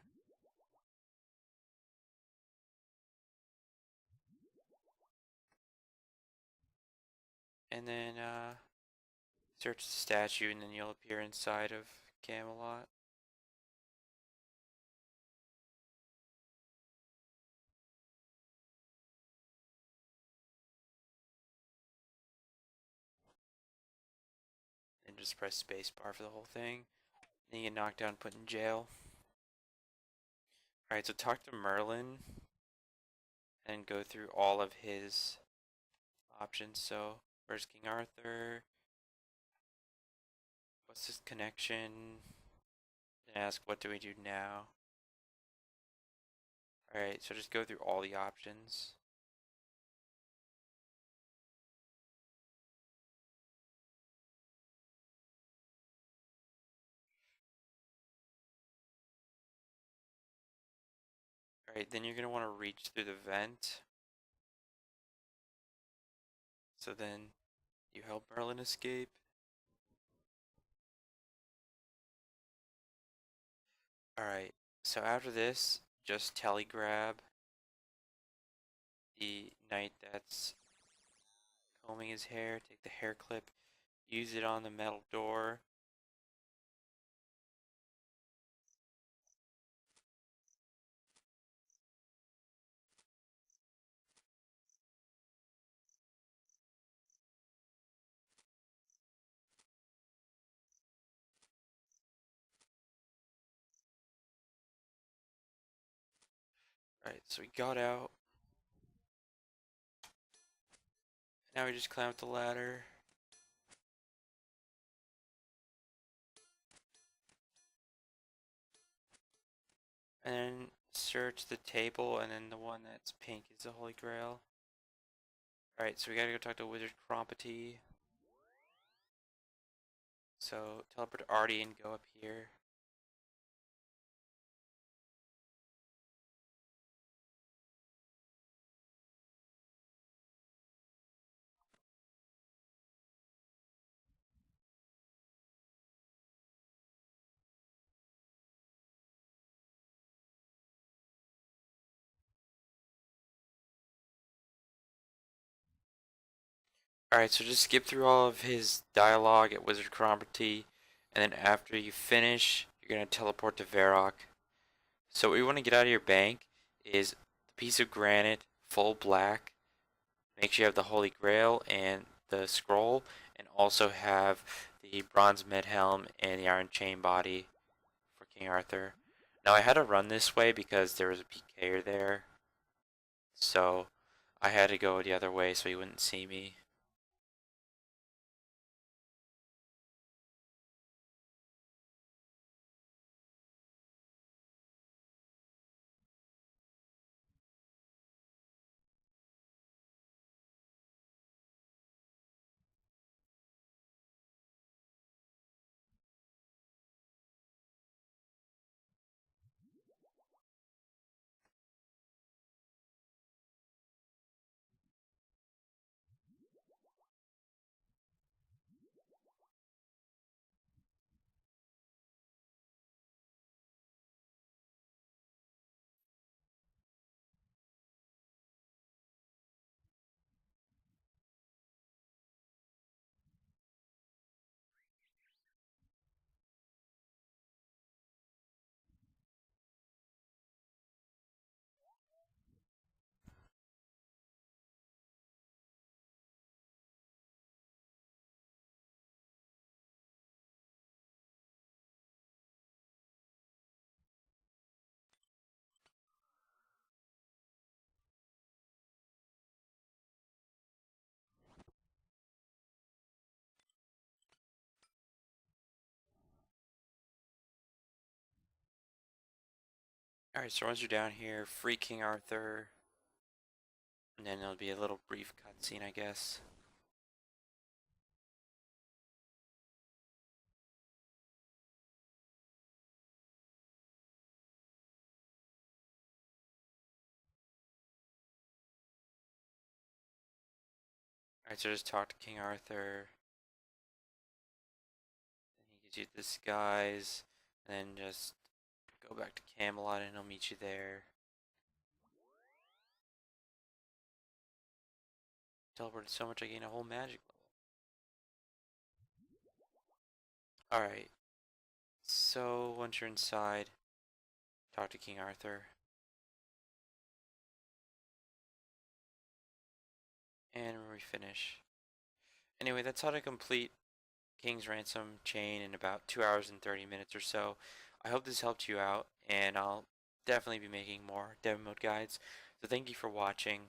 and then search the statue, and then you'll appear inside of Camelot. And just press spacebar for the whole thing. Then you get knocked down and put in jail. Alright, so talk to Merlin and go through all of his options. So, where's King Arthur? What's his connection? Then ask, what do we do now? Alright, so just go through all the options. Alright, then you're going to want to reach through the vent. So then you help Merlin escape. Alright, so after this, just telegrab the knight that's combing his hair, take the hair clip, use it on the metal door. Alright, so we got out. Now we just climb up the ladder. And then search the table, and then the one that's pink is the Holy Grail. Alright, so we gotta go talk to Wizard Crompety. So teleport to Artie and go up here. Alright, so just skip through all of his dialogue at Wizard Crompety, and then after you finish, you're gonna teleport to Varrock. So what you want to get out of your bank is the piece of granite, full black. Make sure you have the Holy Grail and the scroll, and also have the bronze mid helm and the iron chain body for King Arthur. Now I had to run this way because there was a PKer there, so I had to go the other way so he wouldn't see me. Alright, so once you're down here, free King Arthur, and then there'll be a little brief cutscene, I guess. Alright, so just talk to King Arthur. Then he gives you the disguise. And then just go back to Camelot and he'll meet you there. Teleported so much I gained a whole magic level. Alright, so once you're inside, talk to King Arthur. And we finish. Anyway, that's how to complete King's Ransom chain in about 2 hours and 30 minutes or so. I hope this helped you out, and I'll definitely be making more Deadman Mode guides. So thank you for watching.